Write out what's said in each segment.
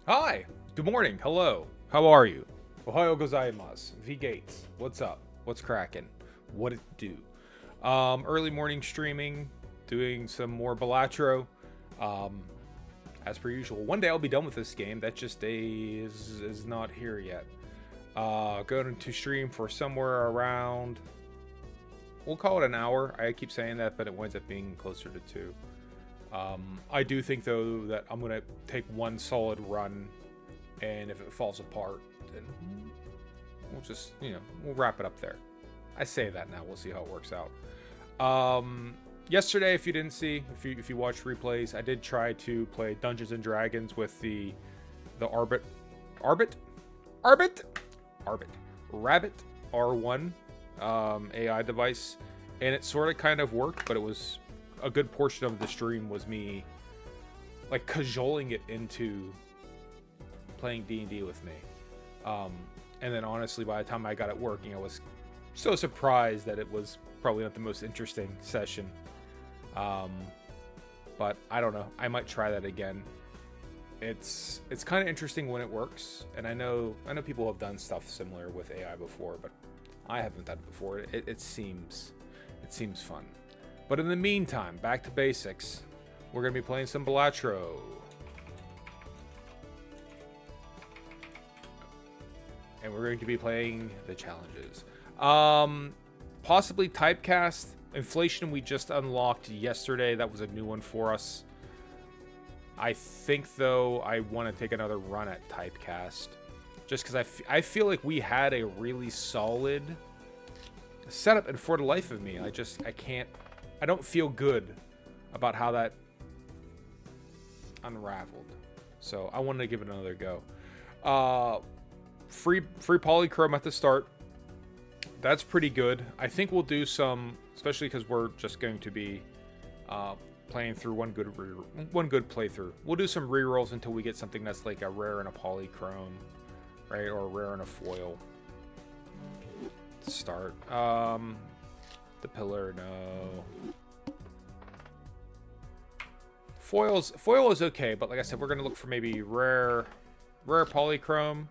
Hi. Good morning. Hello. How are you? Ohio gozaimasu. V Gates. What's up? What's cracking? What it do? Early morning streaming, doing some more Balatro. Um, as per usual. One day I'll be done with this game. That just is not here yet. Going to stream for somewhere around. We'll call it an hour. I keep saying that, but it winds up being closer to 2. I do think though that I'm gonna take one solid run, and if it falls apart, then we'll just we'll wrap it up there. I say that now. We'll see how it works out. Yesterday, if you didn't see, if you watch replays, I did try to play Dungeons and Dragons with the Arbit Rabbit R1 AI device, and it sort of kind of worked, but it was a good portion of the stream was me like cajoling it into playing D&D with me. And then honestly, by the time I got it working, I was so surprised that it was probably not the most interesting session. But I don't know. I might try that again. It's kind of interesting when it works, and I know people have done stuff similar with AI before, but I haven't done it before. It seems fun. But in the meantime, back to basics. We're going to be playing some Balatro. And we're going to be playing the challenges. Possibly typecast. Inflation we just unlocked yesterday. That was a new one for us. I think, though, I want to take another run at typecast. Just because I feel like we had a really solid setup, and for the life of me, I don't feel good about how that unraveled. So I wanted to give it another go. Free polychrome at the start. That's pretty good. I think we'll do some, especially because we're just going to be playing through one good playthrough. We'll do some rerolls until we get something that's like a rare and a polychrome, right? Or a rare and a foil. Start. The pillar, no. Foil is okay, but like I said, we're gonna look for maybe rare polychrome,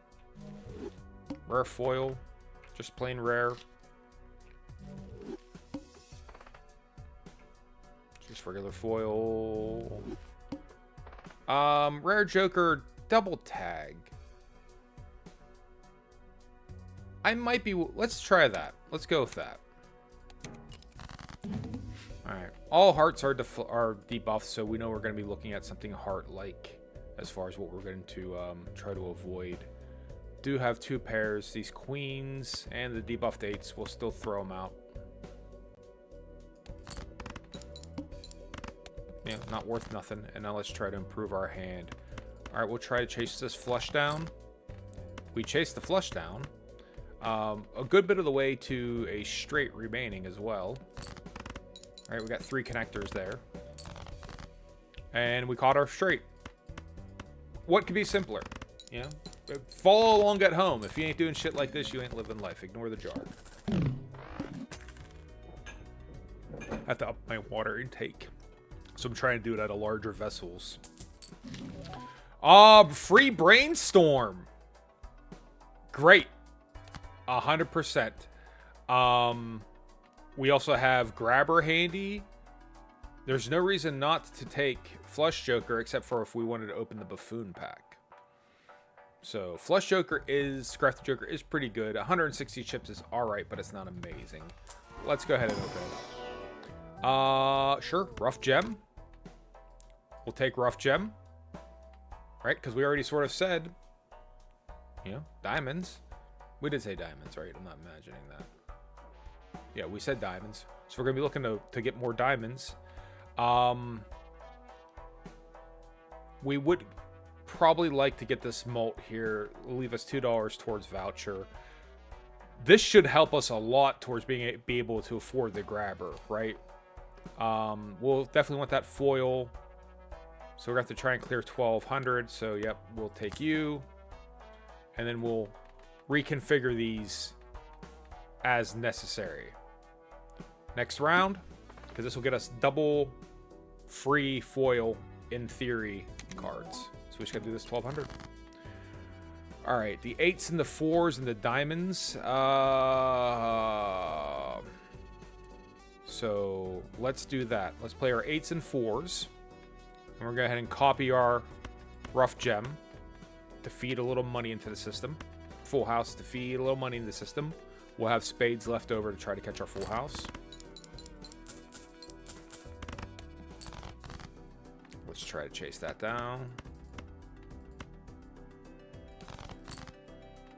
rare foil, just plain rare, just regular foil. Rare Joker double tag. I might be. Let's try that. Let's go with that. All right. All hearts are debuffed, so we know we're going to be looking at something heart-like as far as what we're going to try to avoid. Do have 2 pairs. These queens and the debuffed 8s. We'll still throw them out. Yeah, not worth nothing. And now let's try to improve our hand. All right, we'll try to chase this flush down. We chased the flush down. A good bit of the way to a straight remaining as well. All right, we got 3 connectors there. And we caught our straight. What could be simpler? You know? Follow along at home. If you ain't doing shit like this, you ain't living life. Ignore the jar. I have to up my water intake. So I'm trying to do it out of larger vessels. Free brainstorm. Great. 100%. We also have Grabber handy. There's no reason not to take Flush Joker, except for if we wanted to open the Buffoon pack. So Flush Joker Crafted Joker is pretty good. 160 chips is alright, but it's not amazing. Let's go ahead and open it up. Sure, Rough Gem. We'll take Rough Gem. Right, because we already sort of said, diamonds. We did say diamonds, right? I'm not imagining that. Yeah, we said diamonds. So we're going to be looking to get more diamonds. We would probably like to get this malt here. Leave us $2 towards voucher. This should help us a lot towards be able to afford the grabber, right? We'll definitely want that foil. So we're going to have to try and clear 1,200. So, yep, we'll take you. And then we'll reconfigure these as necessary. Next round, because this will get us double free foil, in theory, cards. So we just got to do this 1,200. All right, the 8s and the 4s and the diamonds. So let's do that. Let's play our 8s and 4s. And we're going to go ahead and copy our rough gem to feed a little money into the system. Full house to feed a little money in the system. We'll have spades left over to try to catch our full house. Let's try to chase that down.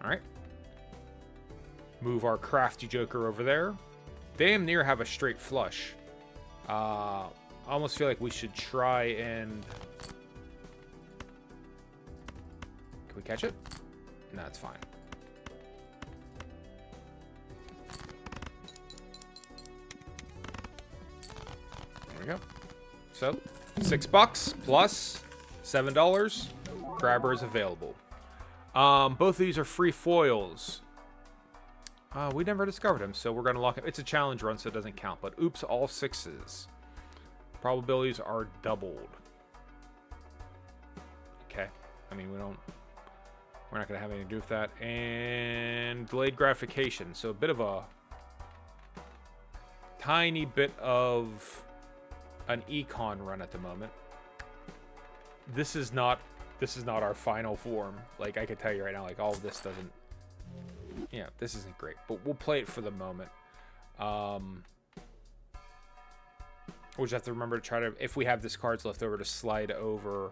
Alright. Move our crafty joker over there. Damn near have a straight flush. I almost feel like we should try and... Can we catch it? No, it's fine. There we go. So, $6 plus $7. Grabber is available. Both of these are free foils. We never discovered him, so we're going to lock him. It's a challenge run, so it doesn't count. But oops, all 6s. Probabilities are doubled. Okay. I mean, we're not going to have anything to do with that. And delayed gratification. So a bit of a tiny bit of an econ run at the moment. This is not our final form. Like, I can tell you right now, like, all of this doesn't... Yeah, this isn't great. But we'll play it for the moment. We'll just have to remember to try to... If we have this cards left over, to slide over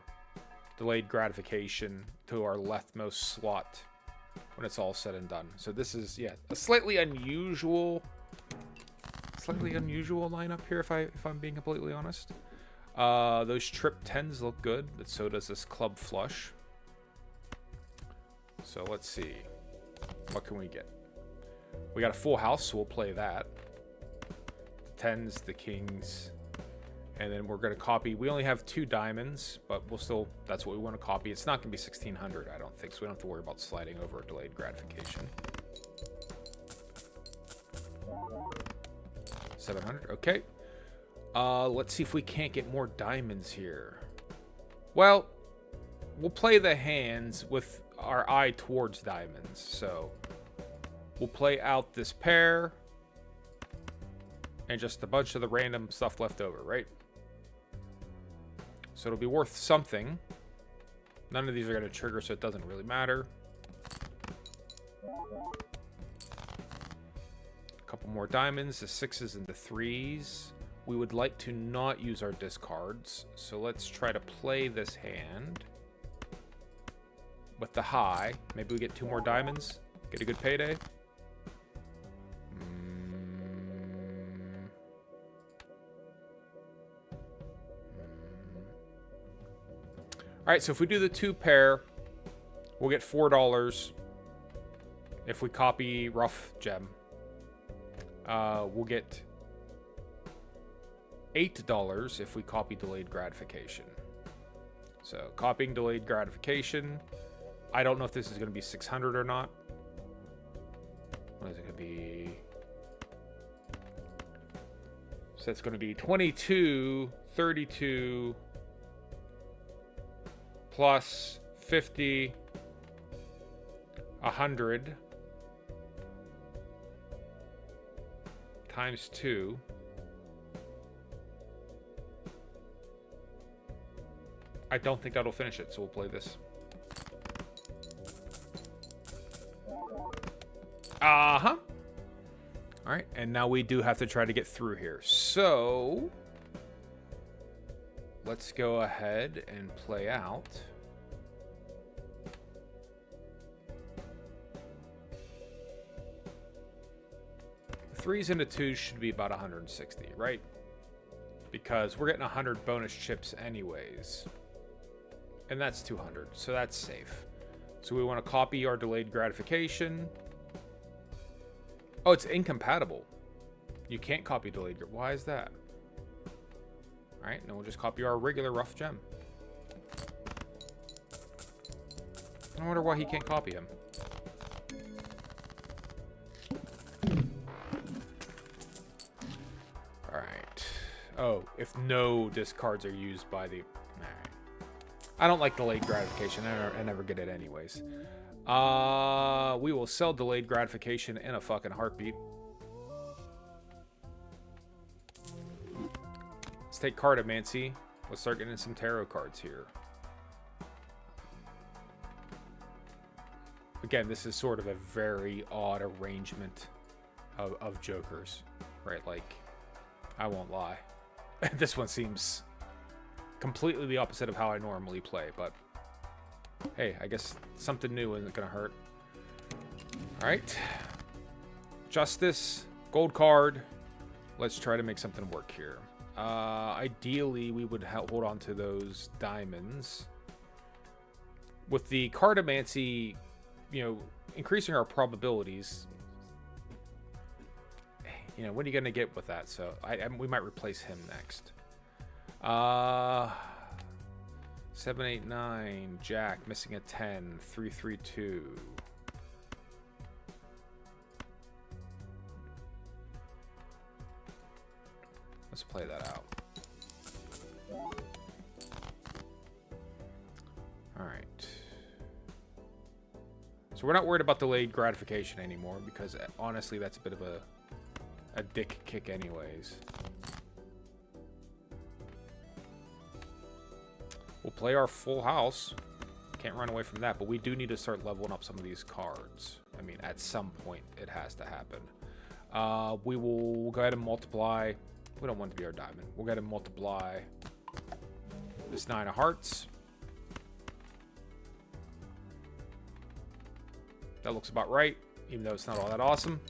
delayed gratification to our leftmost slot when it's all said and done. So this is, yeah, a slightly unusual lineup here, if I'm being completely honest. Those trip 10s look good, but so does this club flush. So let's see. What can we get? We got a full house, so we'll play that. The 10s, the kings, and then we're going to copy. We only have 2 diamonds, but we'll still, that's what we want to copy. It's not going to be 1600, I don't think, so we don't have to worry about sliding over a delayed gratification. 700, okay. Let's see if we can't get more diamonds here. Well, we'll play the hands with our eye towards diamonds. So we'll play out this pair and just a bunch of the random stuff left over, right? So it'll be worth something. None of these are going to trigger, so it doesn't really matter. A couple more diamonds, the 6s and the 3s. We would like to not use our discards, so let's try to play this hand with the high. Maybe we get 2 more diamonds, get a good payday. All right, so if we do the 2 pair, we'll get $4. If we copy rough gem, we'll get $8 if we copy delayed gratification. So copying delayed gratification. I don't know if this is going to be 600 or not. What is it going to be? So it's going to be 22, 32, plus 50, 100, times 2. I don't think that'll finish it, so we'll play this. Uh-huh. All right, and now we do have to try to get through here. So let's go ahead and play out. The 3s and the 2s should be about 160, right? Because we're getting 100 bonus chips anyways. And that's 200, so that's safe. So we want to copy our delayed gratification. Oh, it's incompatible. You can't copy delayed. Why is that? All right, now we'll just copy our regular rough gem. I wonder why he can't copy him. All right. Oh, if no discards are used by the... All right. I don't like delayed gratification. I never get it anyways. We will sell delayed gratification in a fucking heartbeat. Let's take Cartomancy. Let's start getting some tarot cards here. Again, this is sort of a very odd arrangement of jokers, right? Like, I won't lie. This one seems completely the opposite of how I normally play, but hey, I guess something new isn't gonna hurt. All right. Justice, gold card. Let's try to make something work here. Ideally, we would hold on to those diamonds. With the Cartomancy, you know, increasing our probabilities, you know, what are you going to get with that? So we might replace him next. 7, 8, 9, Jack, missing a 10, 3, 3, 2. Let's play that out. All right. So we're not worried about delayed gratification anymore because honestly, that's a bit of a dick kick anyways. We'll play our full house. Can't run away from that, but we do need to start leveling up some of these cards. I mean, at some point, it has to happen. We will go ahead and multiply. We don't want it to be our diamond. We'll go ahead and multiply this 9 of hearts. That looks about right, even though it's not all that awesome.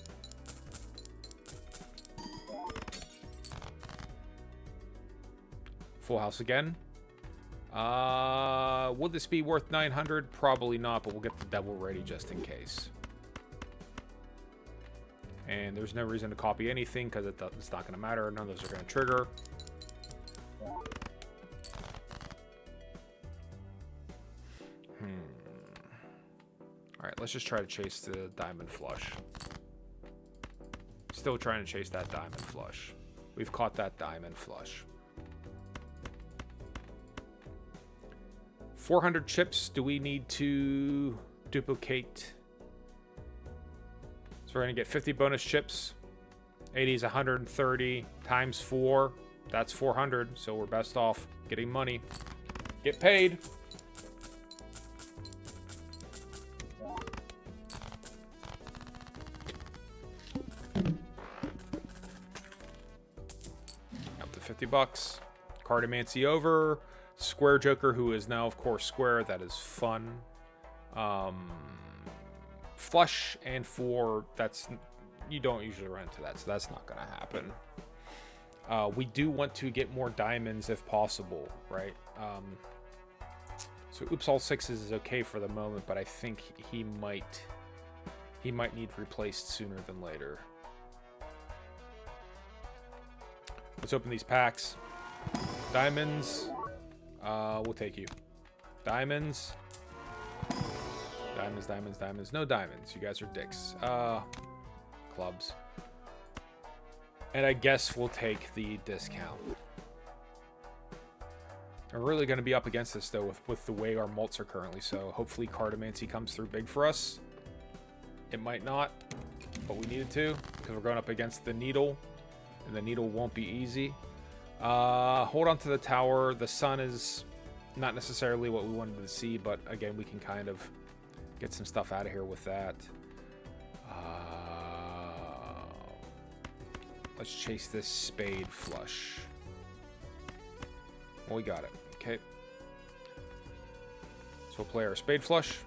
Full house again. Would this be worth 900? Probably not, but we'll get the devil ready just in case. And there's no reason to copy anything because it's not going to matter. None of those are going to trigger. Alright, let's just try to chase the diamond flush. Still trying to chase that diamond flush. We've caught that diamond flush. 400 chips. Do we need to duplicate? So we're going to get 50 bonus chips. 80 is 130 times 4. That's 400. So we're best off getting money. Get paid. Up to 50 bucks. Cartomancy over. Square Joker, who is now, of course, square. That is fun. Flush and 4. That's... You don't usually run into that, so that's not going to happen. We do want to get more diamonds if possible, right? So Oops All Sixes is okay for the moment, but I think he might need replaced sooner than later. Let's open these packs. Diamonds. We'll take you. Diamonds. Diamonds, diamonds, diamonds. No diamonds. You guys are dicks. Clubs. And I guess we'll take the discount. We're really going to be up against this, though, with the way our mults are currently. So hopefully Cartomancy comes through big for us. It might not, but we need it to, because we're going up against the needle. And the needle won't be easy. Hold on to the tower. The sun is not necessarily what we wanted to see, but again, we can kind of get some stuff out of here with that. Let's chase this spade flush. Well, we got it. Okay. So we'll play our spade flush.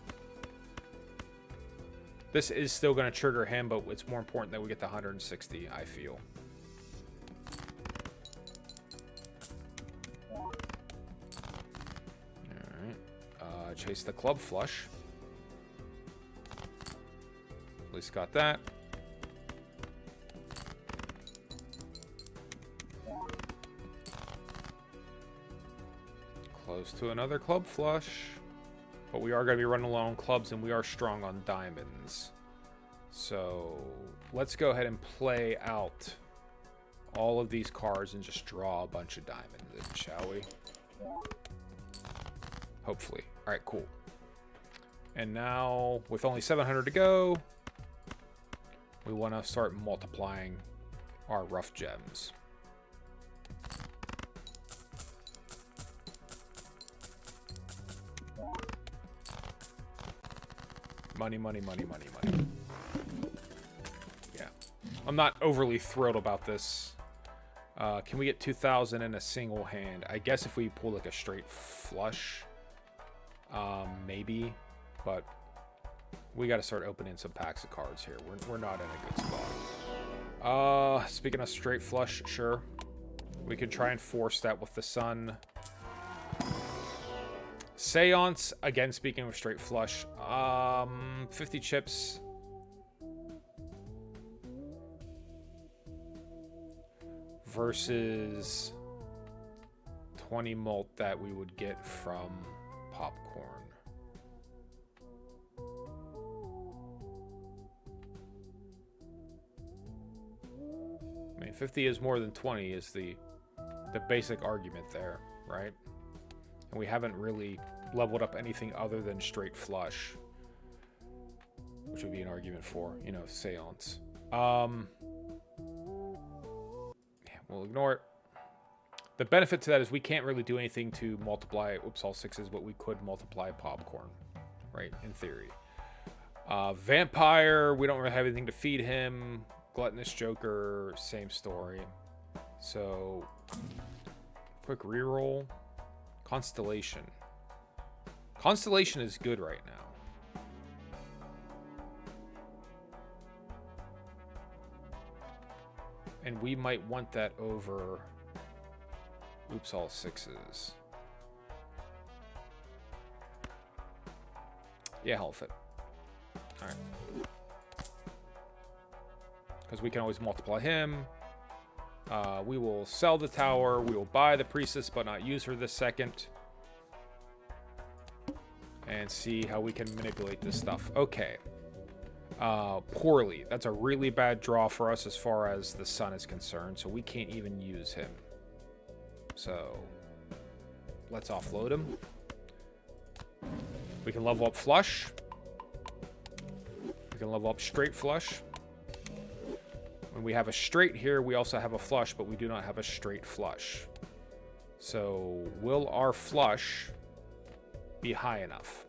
This is still going to trigger him, but it's more important that we get the 160, I feel. Alright. Chase the club flush. At least got that. Close to another club flush. But we are going to be running low on clubs, and we are strong on diamonds. So let's go ahead and play out all of these cards and just draw a bunch of diamonds in, shall we? Hopefully. All right, cool. And now, with only 700 to go, we want to start multiplying our rough gems. Money, money, money, money, money. Yeah. I'm not overly thrilled about this. Can we get 2,000 in a single hand? I guess if we pull like a straight flush, maybe. But we got to start opening some packs of cards here. We're not in a good spot. Speaking of straight flush, sure. We could try and force that with the sun. Seance, again, speaking of straight flush. 50 chips. Versus 20 mult that we would get from popcorn. I mean, 50 is more than 20 is the basic argument there, right? And we haven't really leveled up anything other than straight flush, which would be an argument for, you know, seance. Yeah, we'll ignore it. The benefit to that is we can't really do anything to multiply all sixes, but we could multiply popcorn, right? In theory. Vampire, we don't really have anything to feed him. Gluttonous Joker, same story. So, quick reroll. Constellation. Constellation is good right now. And we might want that over all sixes. Yeah, hell fit. Alright. Because we can always multiply him. We will sell the tower. We will buy the priestess, but not use her this second. And see how we can manipulate this stuff. Okay. Poorly. That's a really bad draw for us as far as the sun is concerned. So we can't even use him. So let's offload him. We can level up flush. We can level up straight flush. When we have a straight here, we also have a flush, but we do not have a straight flush. So will our flush be high enough?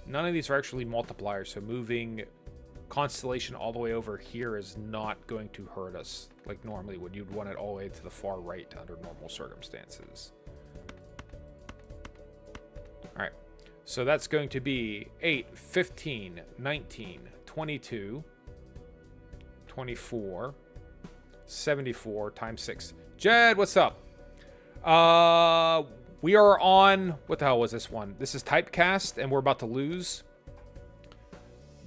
None of these are actually multipliers, so moving Constellation all the way over here is not going to hurt us like normally would. You'd want it all the way to the far right under normal circumstances. All right. So that's going to be 8, 15, 19, 22, 24, 74 times 6. Jed, what's up? We are on... What the hell was this one? This is Typecast, and we're about to lose.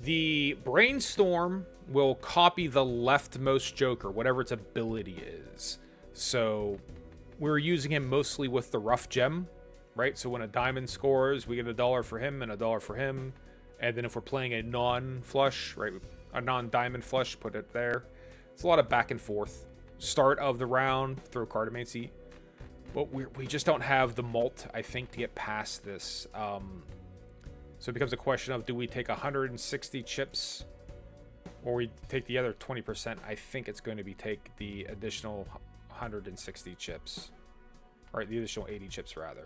The Brainstorm will copy the leftmost Joker, whatever its ability is. So we're using him mostly with the rough gem. Right, so when a diamond scores, we get $1 for him and $1 for him. And then if we're playing a non-flush, right, a non-diamond flush, put it there. It's a lot of back and forth. Start of the round, throw cartomancy. But we just don't have the mult, I think, to get past this. So it becomes a question of, do we take 160 chips or we take the other 20%? I think it's going to be take the additional 160 chips. Or the additional 80 chips, rather.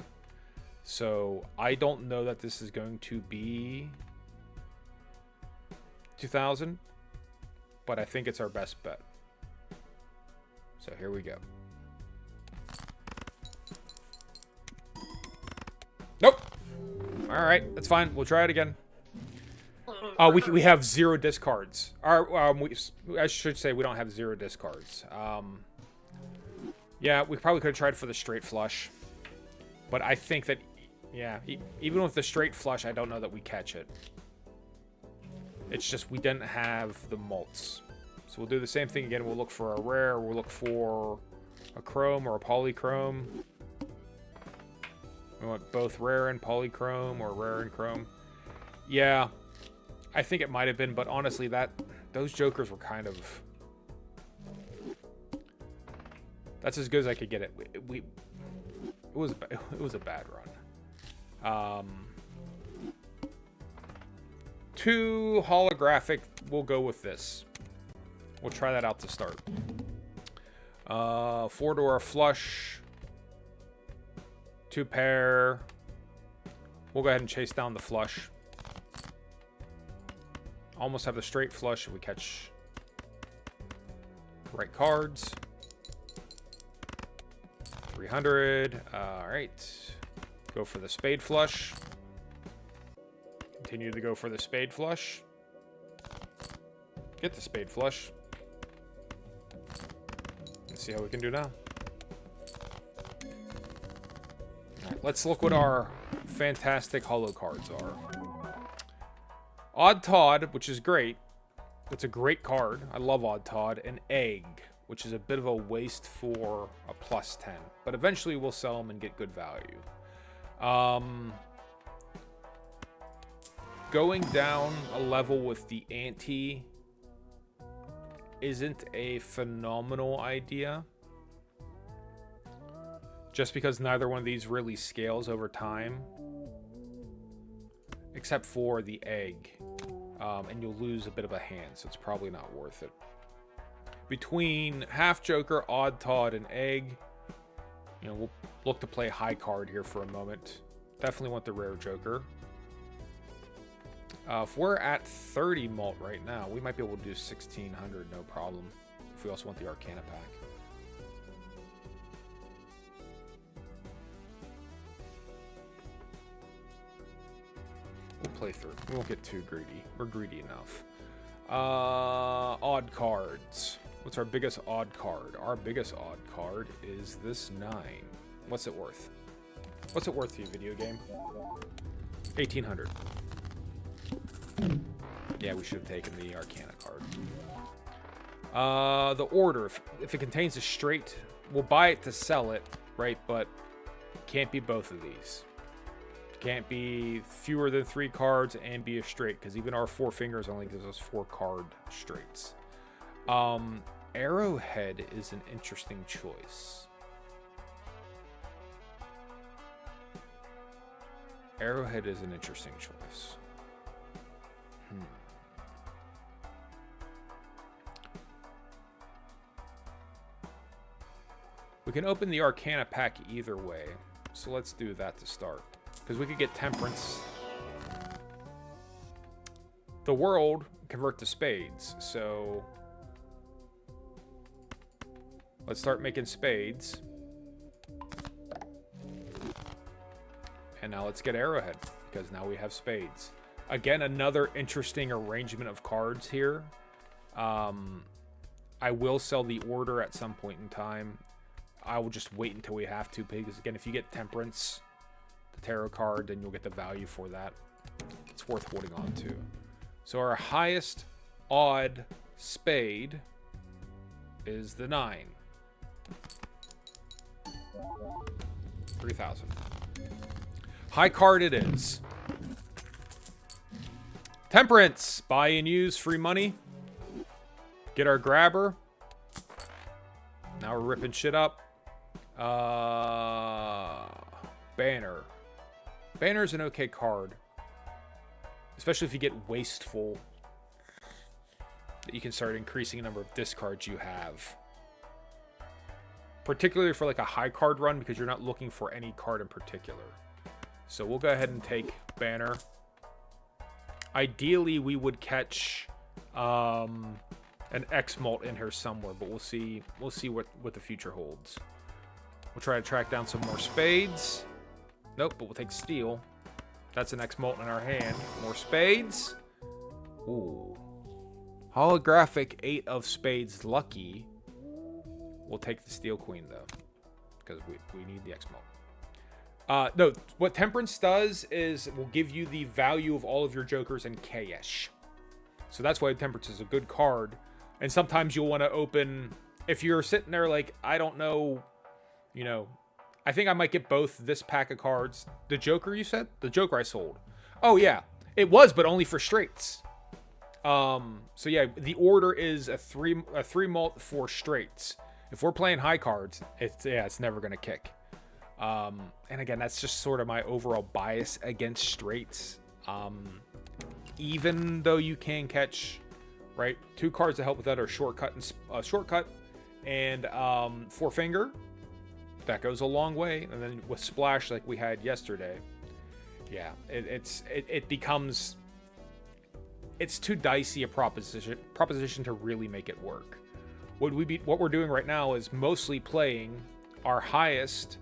So I don't know that this is going to be 2,000, but I think it's our best bet. So here we go. Nope. All right, that's fine. We'll try it again. We have 0 discards. I should say we don't have 0 discards. Yeah, we probably could have tried for the straight flush, but I think that. Yeah, even with the straight flush, I don't know that we catch it. It's just we didn't have the mults. So we'll do the same thing again. We'll look for a rare. We'll look for a chrome or a polychrome. We want both rare and polychrome or rare and chrome. Yeah, I think it might have been, but honestly, those jokers were kind of... That's as good as I could get it. it was a bad run. 2 holographic. We'll go with this. We'll try that out to start. 4 to our flush. 2 pair. We'll go ahead and chase down the flush. Almost have the straight flush if we catch the right cards. 300. All right. Go for the spade flush. Continue to go for the spade flush. Get the spade flush. Let's see how we can do now. All right, let's look what our fantastic holo cards are. Odd Todd, which is great. It's a great card. I love Odd Todd. And Egg, which is a bit of a waste for a +10. But eventually we'll sell them and get good value. Going down a level with the ante isn't a phenomenal idea. Just because neither one of these really scales over time. Except for the egg. And you'll lose a bit of a hand, so it's probably not worth it. Between Half Joker, Odd Todd, and Egg, you know, we'll look to play high card here for a moment. Definitely want the rare Joker. If we're at 30 mult right now, we might be able to do 1600, no problem. If we also want the Arcana pack. We'll play through. We won't get too greedy. We're greedy enough. Odd cards. What's our biggest odd card? Our biggest odd card is this 9. What's it worth? What's it worth to you, video game? 1800. Yeah, we should have taken the Arcana card. The order. If it contains a straight, we'll buy it to sell it, right? But can't be both of these. Can't be fewer than 3 cards and be a straight, because even our 4 fingers only gives us 4 card straights. Arrowhead is an interesting choice. Arrowhead is an interesting choice. We can open the Arcana pack either way, so let's do that to start. Because we could get Temperance. The World convert to spades, so let's start making spades. And now let's get Arrowhead, because now we have spades. Again, another interesting arrangement of cards here. I will sell the order at some point in time. I will just wait until we have to, because again, if you get Temperance, the tarot card, then you'll get the value for that. It's worth holding on to. So our highest odd spade is the 9. 3,000. High card it is. Temperance. Buy and use. Free money. Get our grabber. Now we're ripping shit up. Banner. Banner's an okay card. Especially if you get wasteful. That you can start increasing the number of discards you have. Particularly for like a high card run, because you're not looking for any card in particular. So we'll go ahead and take Banner. Ideally, we would catch an X mult in here somewhere, but we'll see. We'll see what the future holds. We'll try to track down some more spades. Nope, but we'll take steel. That's an X mult in our hand. More spades. Ooh. Holographic 8 of spades lucky. We'll take the steel queen though, because we need the X mult. No, what Temperance does is it will give you the value of all of your jokers in cash. So that's why Temperance is a good card. And sometimes you'll want to open, if you're sitting there like, I don't know, you know, I think I might get both this pack of cards. The Joker, you said? The Joker I sold. Oh, yeah. It was, but only for straights. So yeah, the order is a three mult for straights. If we're playing high cards, it's never going to kick. And again, that's just sort of my overall bias against straights. Even though you can catch, right, 2 cards to help with that are shortcut and four finger. That goes a long way. And then with splash like we had yesterday, yeah, it becomes, it's too dicey a proposition to really make it work. What we're doing right now is mostly playing our highest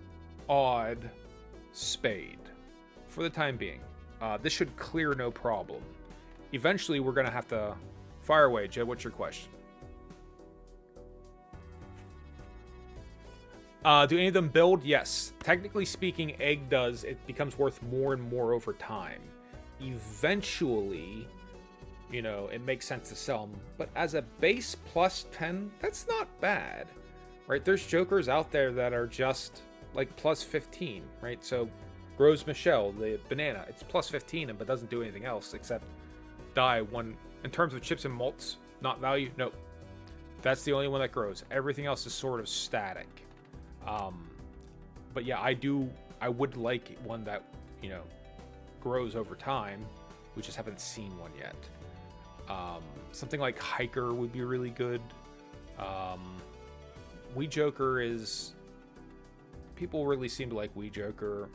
odd spade for the time being. This should clear no problem. Eventually, we're going to have to fire away. Jed, what's your question? Do any of them build? Yes. Technically speaking, egg does. It becomes worth more and more over time. Eventually, you know, it makes sense to sell them. But as a base plus 10, that's not bad, right? There's jokers out there that are just like plus 15, right? So Rose Michelle, the banana, it's plus 15, but doesn't do anything else except die one. In terms of chips and malts, not value, nope. That's the only one that grows. Everything else is sort of static. But yeah, I would like one that, you know, grows over time. We just haven't seen one yet. Something like Hiker would be really good. Wee Joker is, people really seem to like Wee Joker,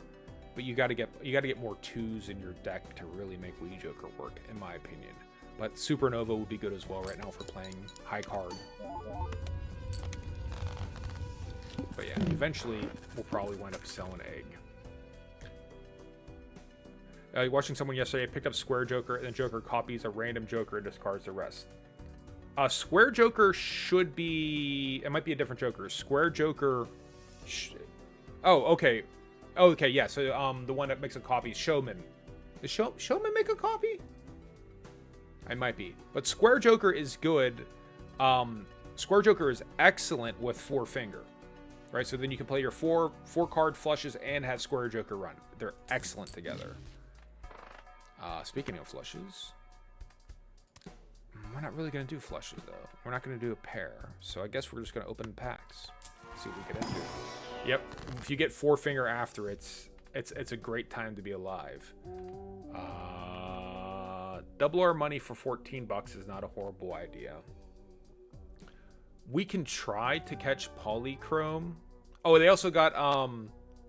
but you got to get more 2s in your deck to really make Wee Joker work, in my opinion. But Supernova would be good as well right now for playing high card. But yeah, eventually we'll probably wind up selling egg. Watching someone yesterday picked up Square Joker, and then Joker copies a random Joker and discards the rest. Square Joker should be, it might be a different Joker. Square Joker, oh, okay. Okay, yeah, so the one that makes a copy is Showman. Does Showman make a copy? I might be. But Square Joker is good. Square Joker is excellent with four finger. Right, so then you can play your four card flushes and have Square Joker run. They're excellent together. Speaking of flushes, we're not really going to do flushes, though. We're not going to do a pair. So I guess we're just going to open packs. See what we get into. Yep, if you get four finger after, it's a great time to be alive. Double our money for 14 bucks is not a horrible idea. We can try to catch Polychrome. Oh, they also got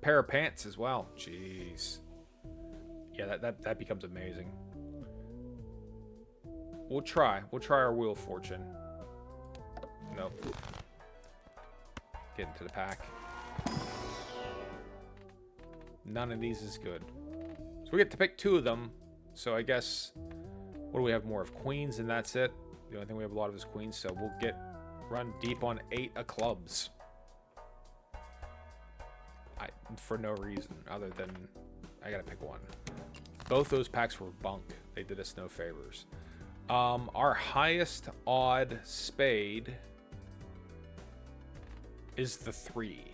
pair of pants as well. Jeez. Yeah, that becomes amazing. We'll try our Wheel of Fortune. Nope. Get into the pack. None of these is good. So we get to pick 2 of them. So I guess, what do we have more of? Queens, and that's it. The only thing we have a lot of is queens, so we'll run deep on 8 of clubs. For no reason other than I gotta pick one. Both those packs were bunk. They did us no favors. Our highest odd spade is the 3.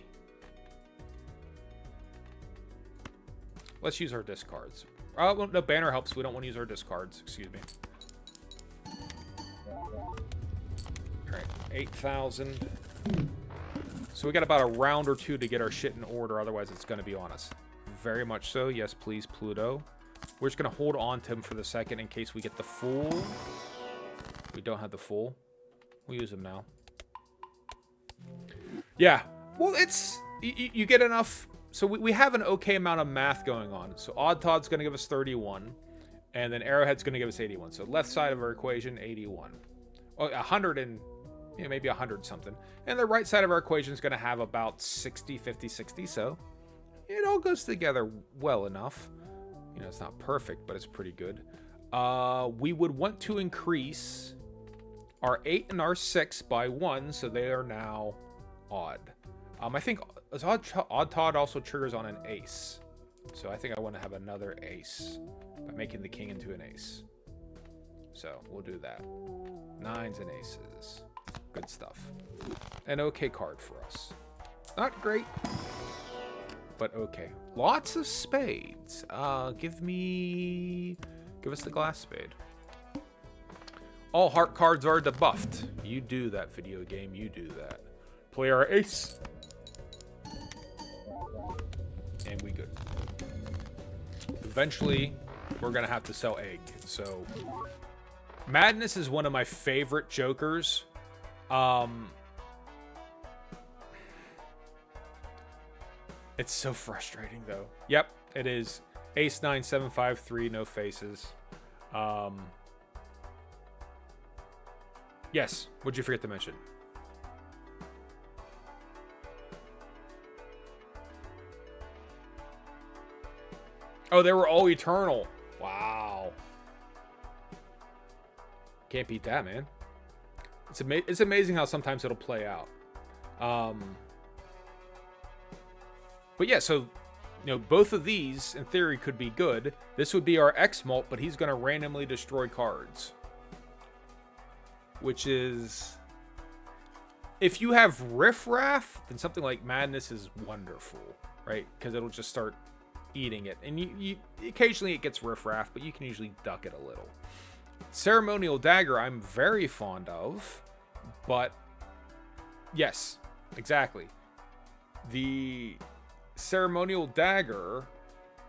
Let's use our discards. Well, no, banner helps. We don't want to use our discards. Excuse me. Alright, 8,000. So we got about a round or 2 to get our shit in order, otherwise it's going to be on us. Very much so. Yes, please, Pluto. We're just going to hold on to him for the second in case we get the Fool. We don't have the Fool. We'll use him now. Yeah. Well, it's... You get enough... So we have an okay amount of math going on. So Odd Todd's going to give us 31. And then Arrowhead's going to give us 81. So left side of our equation, 81. Oh, 100 and... You know, maybe 100 something. And the right side of our equation is going to have about 60, 50, 60. So it all goes together well enough. You know, it's not perfect, but it's pretty good. We would want to increase our 8 and our 6 by 1. So they are now odd. I think Odd Todd also triggers on an ace. So I think I want to have another ace by making the king into an ace. So we'll do that. 9s and aces. Good stuff. An okay card for us. Not great, but okay. Lots of spades. Give us the glass spade. All heart cards are debuffed. You do that, video game. You do that. Play our ace. and we good. Eventually, we're going to have to sell egg. So, Madness is one of my favorite jokers. It's so frustrating, though. Yep, it is. Ace 9, 7, 5, 3, no faces. Yes, what'd you forget to mention? Oh, they were all eternal. Wow. Can't beat that, man. It's amazing how sometimes it'll play out. But yeah, so, you know, both of these, in theory, could be good. This would be our X-Mult, but he's going to randomly destroy cards. Which is... If you have Riff Raff, then something like Madness is wonderful, right? Because it'll just start eating it. And you occasionally it gets Riff Raff, but you can usually duck it a little. Ceremonial Dagger, I'm very fond of. But, yes, exactly. The... Ceremonial Dagger,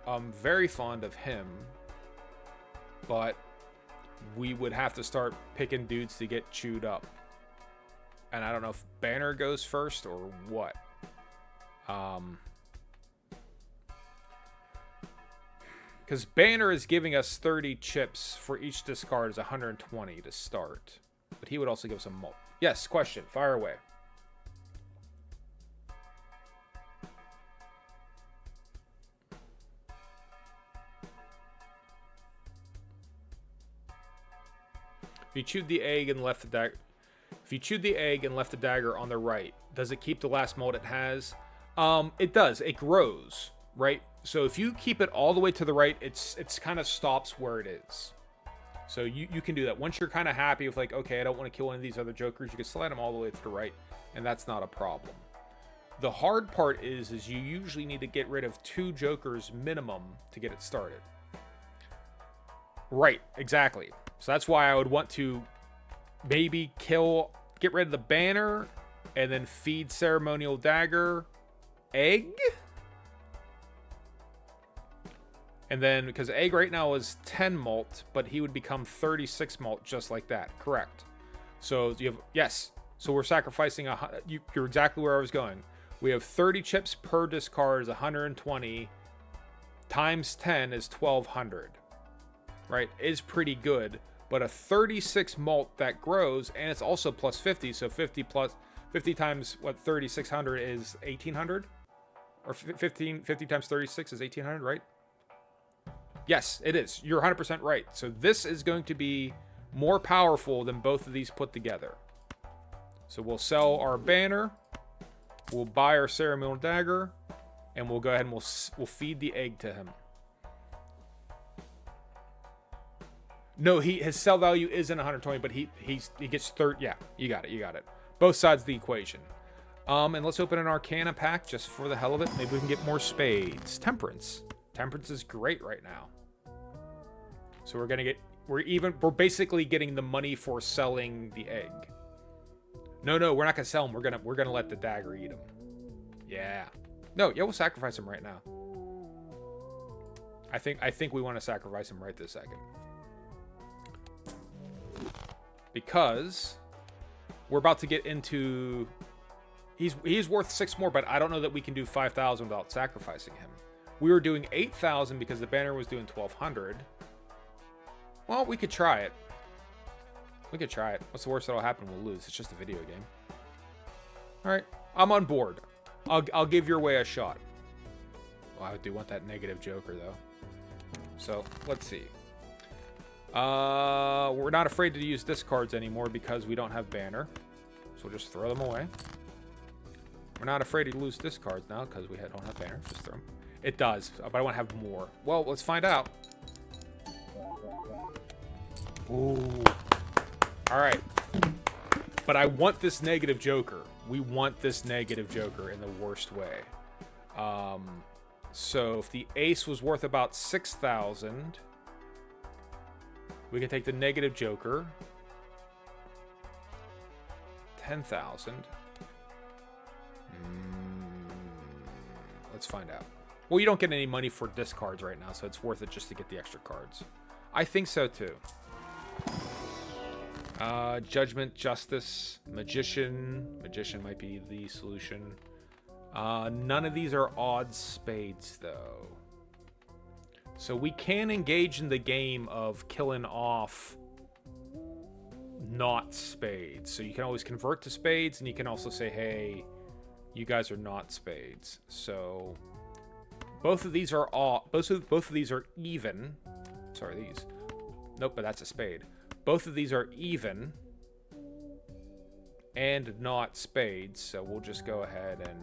I'm very fond of him, but we would have to start picking dudes to get chewed up. And I don't know if Banner goes first or what. Because Banner is giving us 30 chips for each discard is 120 to start. But he would also give us a mult. Yes, question. Fire away. If you chewed the egg and left the dagger, on the right, does it keep the last mold it has? It does. It grows, right? So if you keep it all the way to the right, it's kind of stops where it is. So you can do that. Once you're kind of happy with like, okay, I don't want to kill one of these other jokers, you can slide them all the way to the right, and that's not a problem. The hard part is you usually need to get rid of 2 jokers minimum to get it started. Right, exactly. So that's why I would want to maybe get rid of the Banner, and then feed Ceremonial Dagger egg. And then, because egg right now is 10 mult, but he would become 36 mult just like that. Correct. So you have, yes. So we're sacrificing, you're exactly where I was going. We have 30 chips per discard is 120. Times 10 is 1,200. Right? Is pretty good. But a 36 mult that grows, and it's also plus 50, so 50 times what 3,600 is 1,800? Or 50 times 36 is 1,800, right? Yes, it is. You're 100% right. So this is going to be more powerful than both of these put together. So we'll sell our Banner, we'll buy our Ceremonial Dagger, and we'll go ahead and we'll feed the egg to him. No, his sell value isn't 120, but he gets 30. Yeah, you got it. Both sides of the equation. And let's open an Arcana pack just for the hell of it. Maybe we can get more spades. Temperance. Temperance is great right now. So we're basically getting the money for selling the egg. No, we're not gonna sell him. We're gonna let the dagger eat him. Yeah. No, yeah, we'll sacrifice him right now. I think we want to sacrifice him right this second. Because we're about to get into... He's worth 6 more, but I don't know that we can do 5,000 without sacrificing him. We were doing 8,000 because the Banner was doing 1,200. Well, we could try it. What's the worst that'll happen? We'll lose. It's just a video game. Alright, I'm on board. I'll give your way a shot. Well, I do want that negative joker, though. So, let's see. We're not afraid to use discards anymore because we don't have Banner. So we'll just throw them away. We're not afraid to lose discards now because we don't have Banner. Just throw them. It does, but I want to have more. Well, let's find out. Ooh. Alright. But I want this negative joker. We want this negative joker in the worst way. So if the ace was worth about 6,000... we can take the negative joker. 10,000. Let's find out. Well, you don't get any money for discards right now, so it's worth it just to get the extra cards. I think so, too. Judgment, Justice, Magician. Magician might be the solution. None of these are odd spades, though. So we can engage in the game of killing off not spades. So you can always convert to spades, and you can also say, hey, you guys are not spades. So both of these are odd. Both of these are even. Sorry, these. Nope, but that's a spade. Both of these are even and not spades, so we'll just go ahead and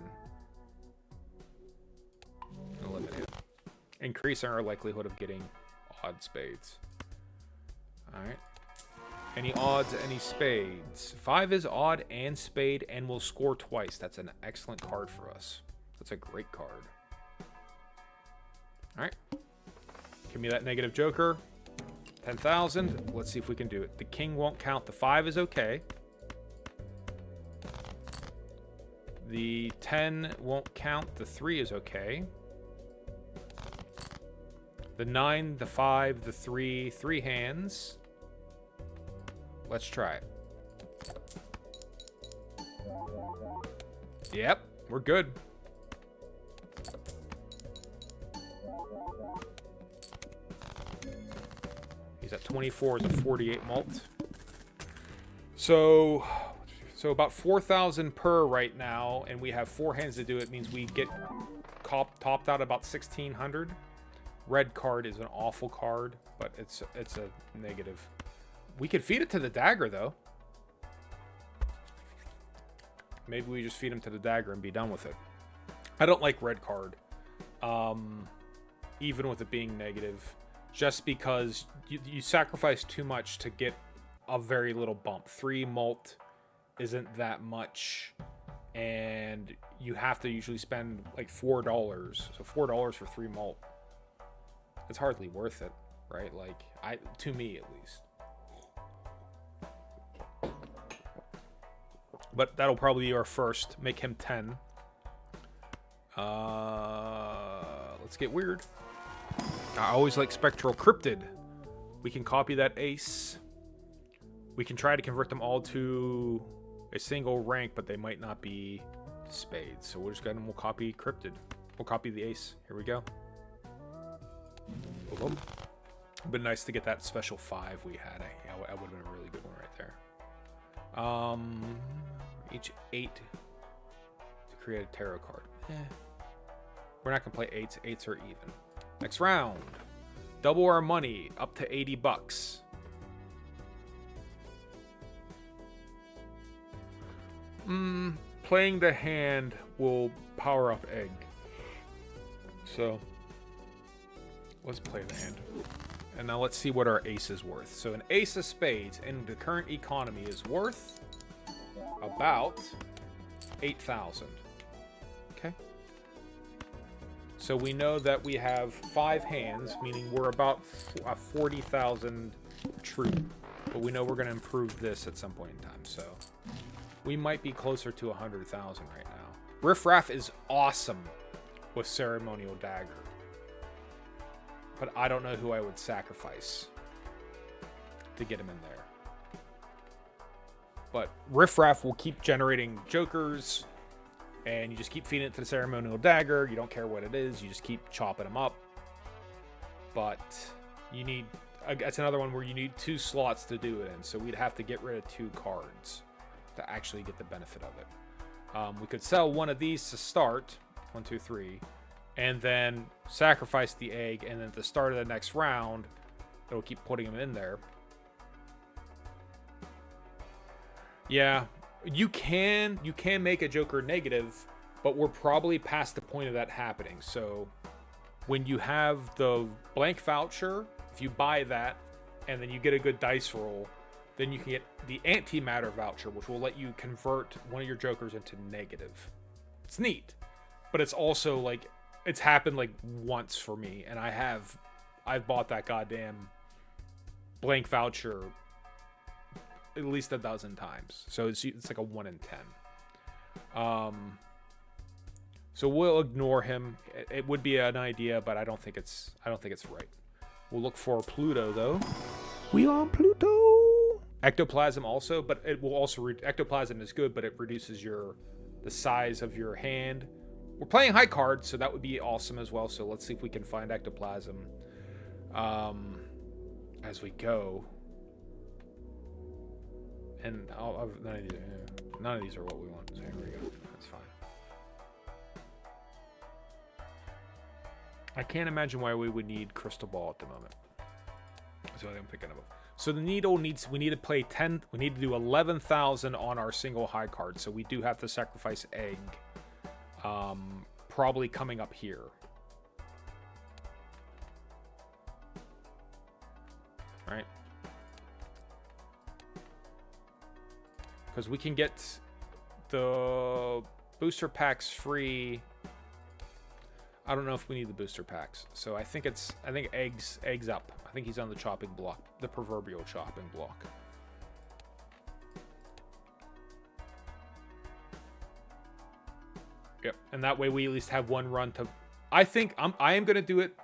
eliminate it. Increasing our likelihood of getting odd spades. Alright. Any odds, any spades? 5 is odd and spade, and we'll score twice. That's an excellent card for us. That's a great card. Alright. Give me that negative joker. 10,000. Let's see if we can do it. The king won't count. The 5 is okay. The 10 won't count. The 3 is okay. The 9, the 5, the 3. 3 hands. Let's try it. Yep, we're good. He's at 24 as a 48 mult. So about 4,000 per right now, and we have 4 hands to do it. Means we get topped out about 1,600. Red card is an awful card, but it's a negative. We could feed it to the dagger, though. Maybe we just feed him to the dagger and be done with it. I don't like red card, even with it being negative. Just because you sacrifice too much to get a very little bump. 3 mult isn't that much, and you have to usually spend like $4. So $4 for 3 mult. It's hardly worth it, right? Like, to me at least. But that'll probably be our first. Make him 10. Let's get weird. I always like Spectral Cryptid. We can copy that ace. We can try to convert them all to a single rank, but they might not be spades. So we'll just go ahead and we'll copy Cryptid. We'll copy the ace. Here we go. Boom, boom. It'd been nice to get that special 5 we had. That would have been a really good one right there. Each 8 to create a tarot card. We're not gonna play 8s. 8s are even. Next round. Double our money up to $80. Playing the hand will power up egg. So let's play the hand. And now let's see what our ace is worth. So an ace of spades in the current economy is worth about 8,000. Okay. So we know that we have 5 hands, meaning we're about a 40,000 troop. But we know we're going to improve this at some point in time. So we might be closer to 100,000 right now. Riff Raff is awesome with Ceremonial Dagger. But I don't know who I would sacrifice to get him in there. But Riff Raff will keep generating jokers, and you just keep feeding it to the Ceremonial Dagger. You don't care what it is. You just keep chopping them up. But you need... That's another one where you need 2 slots to do it in. So we'd have to get rid of 2 cards to actually get the benefit of it. We could sell one of these to start. 1, 2, 3. And then sacrifice the egg. And then at the start of the next round, it'll keep putting them in there. Yeah, you can make a joker negative, but we're probably past the point of that happening. So when you have the blank voucher, if you buy that and then you get a good dice roll, then you can get the antimatter voucher, which will let you convert one of your jokers into negative. It's neat, but it's also like, it's happened like once for me, and I've bought that goddamn blank voucher at least 12 times. So it's like a 1 in 10. So we'll ignore him. It would be an idea, but I don't think it's right. We'll look for Pluto though. We on Pluto. Ectoplasm also, but it will also ectoplasm is good, but it reduces the size of your hand. We're playing high card, so that would be awesome as well. So let's see if we can find ectoplasm as we go. And none of these are what we want. So here we go. That's fine. I can't imagine why we would need crystal ball at the moment. That's what I'm thinking of. So the needle we need to play 10, we need to do 11,000 on our single high card. So we do have to sacrifice egg. Probably coming up here. Right? Because we can get the booster packs free. I don't know if we need the booster packs. So I think eggs up. I think he's on the chopping block, the proverbial chopping block. Yep. And that way we at least have one run to I am going to do it.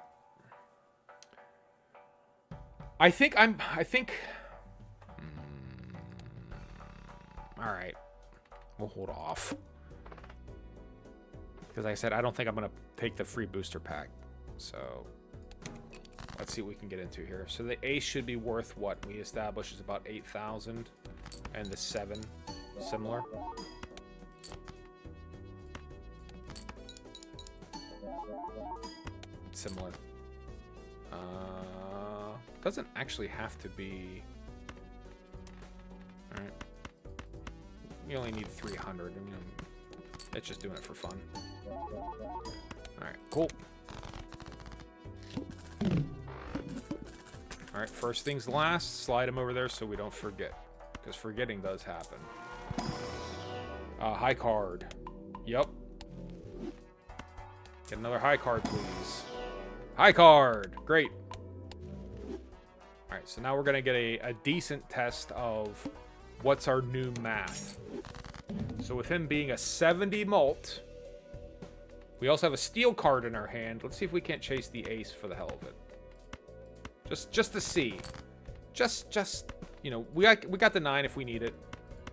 All right. We'll hold off. Because like I said, I don't think I'm going to take the free booster pack. So let's see what we can get into here. So the ace should be worth what we established is about 8,000. And the 7, similar. Similar. Doesn't actually have to be... Alright. You only need 300. I mean, it's just doing it for fun. Alright, cool. Alright, first things last. Slide him over there so we don't forget. Because forgetting does happen. High card. Yep. Get another high card, please. High card! Great. Alright, so now we're going to get a decent test of what's our new math. So with him being a 70 mult, we also have a steel card in our hand. Let's see if we can't chase the ace for the hell of it. Just to see. Just you know, we got the 9 if we need it.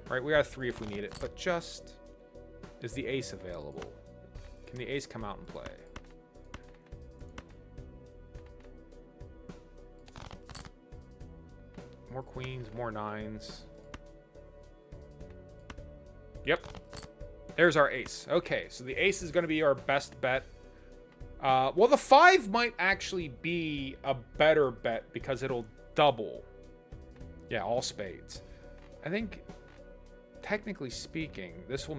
Right, we got a 3 if we need it. But just, is the ace available? Can the ace come out and play? More queens, more 9s. Yep. There's our ace. Okay, so the ace is going to be our best bet. Well, the 5 might actually be a better bet because it'll double. Yeah, all spades. I think, technically speaking, this will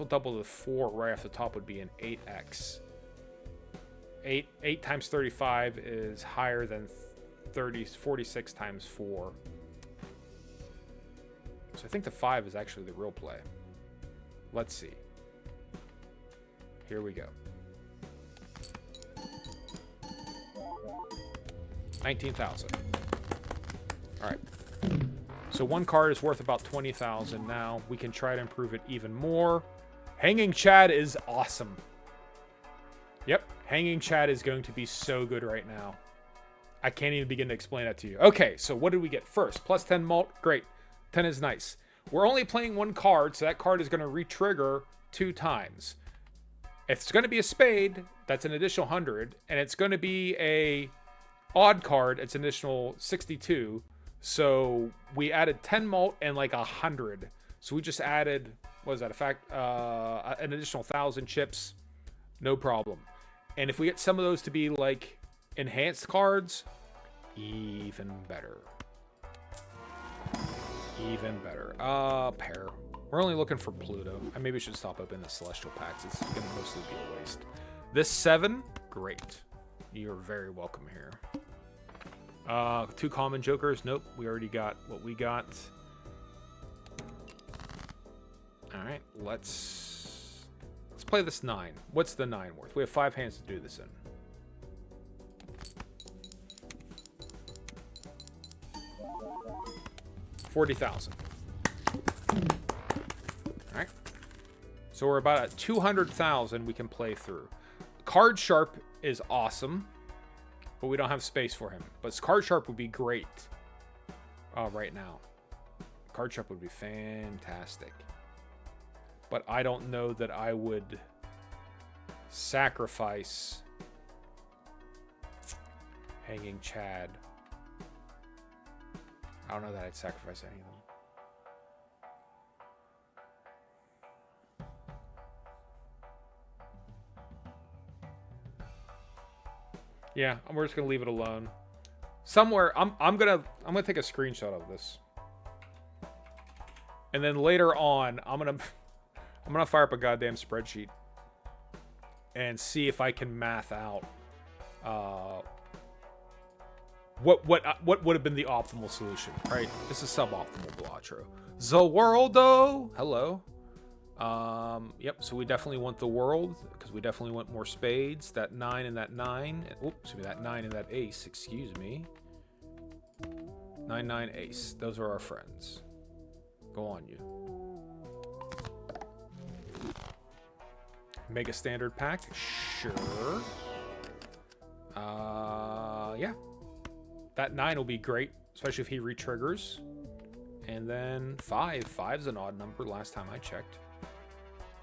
double the 4 right off the top would be an 8x. 8 times 35 is higher than 46 times 4. So I think the 5 is actually the real play. Let's see. Here we go. 19,000. All right. So one card is worth about 20,000 now. We can try to improve it even more. Hanging Chad is awesome. Yep. Hanging Chad is going to be so good right now. I can't even begin to explain that to you. Okay, so what did we get first? Plus 10 mult. Great. 10 is nice. We're only playing one card, so that card is going to re-trigger 2 times. If it's going to be a spade, that's an additional 100. And it's going to be a odd card, it's an additional 62. So we added 10 mult and like 100. So we just added, what is that, an additional 1,000 chips. No problem. And if we get some of those to be like enhanced cards, even better. Even better. Pair. We're only looking for Pluto. I maybe should stop opening the Celestial packs. It's going to mostly be a waste. This 7, great. You're very welcome here. 2 common jokers. Nope, we already got what we got. All right, let's play this 9. What's the 9 worth? We have 5 hands to do this in. $40,000. All right. So we're about at 200,000 we can play through. Card Sharp is awesome, but we don't have space for him. But Card Sharp would be great right now. Card Sharp would be fantastic. But I don't know that I would sacrifice Hanging Chad. I don't know that I'd sacrifice any of them. Yeah, we're just gonna leave it alone. Somewhere, I'm gonna take a screenshot of this, and then later on, I'm gonna fire up a goddamn spreadsheet and see if I can math out what would have been the optimal solution. Right? This is suboptimal Balatro. The world, hello. Yep, so we definitely want the world, because we definitely want more spades. That 9 and that 9. Oops, that 9 and that ace, excuse me. 9, 9, ace. Those are our friends. Go on, you. Mega standard pack? Sure. Yeah. That 9 will be great, especially if he re-triggers. And then 5. 5's an odd number last time I checked.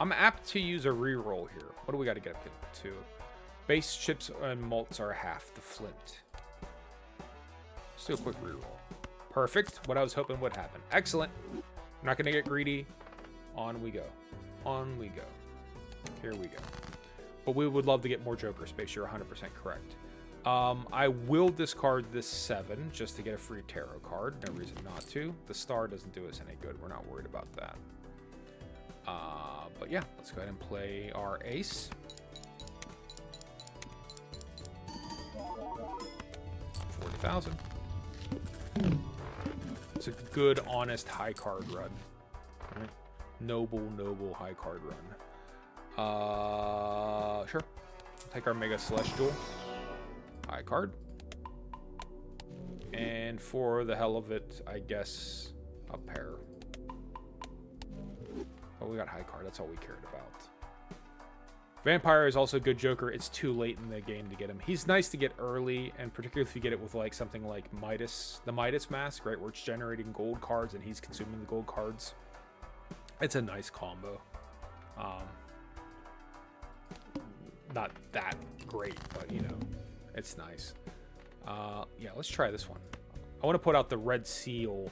I'm apt to use a reroll here. What do we got to get up to? Base chips and malts are half the flint. Let's do a quick reroll. Perfect. What I was hoping would happen. Excellent. I'm not going to get greedy. On we go. On we go. Here we go. But we would love to get more Joker space. You're 100% correct. I will discard this 7 just to get a free tarot card. No reason not to. The star doesn't do us any good. We're not worried about that. But yeah, let's go ahead and play our ace. 40,000. It's a good, honest high card run. All right. Noble high card run. Sure. Take our Mega Celestial. High card. And for the hell of it, I guess a pair. Oh, we got high card. That's all we cared about. Vampire is also a good Joker. It's too late in the game to get him. He's nice to get early, and particularly if you get it with like something like Midas, the Midas mask, right, where it's generating gold cards and he's consuming the gold cards. It's a nice combo. Not that great, but you know, it's nice. Yeah, let's try this one. I want to put out the Red Seal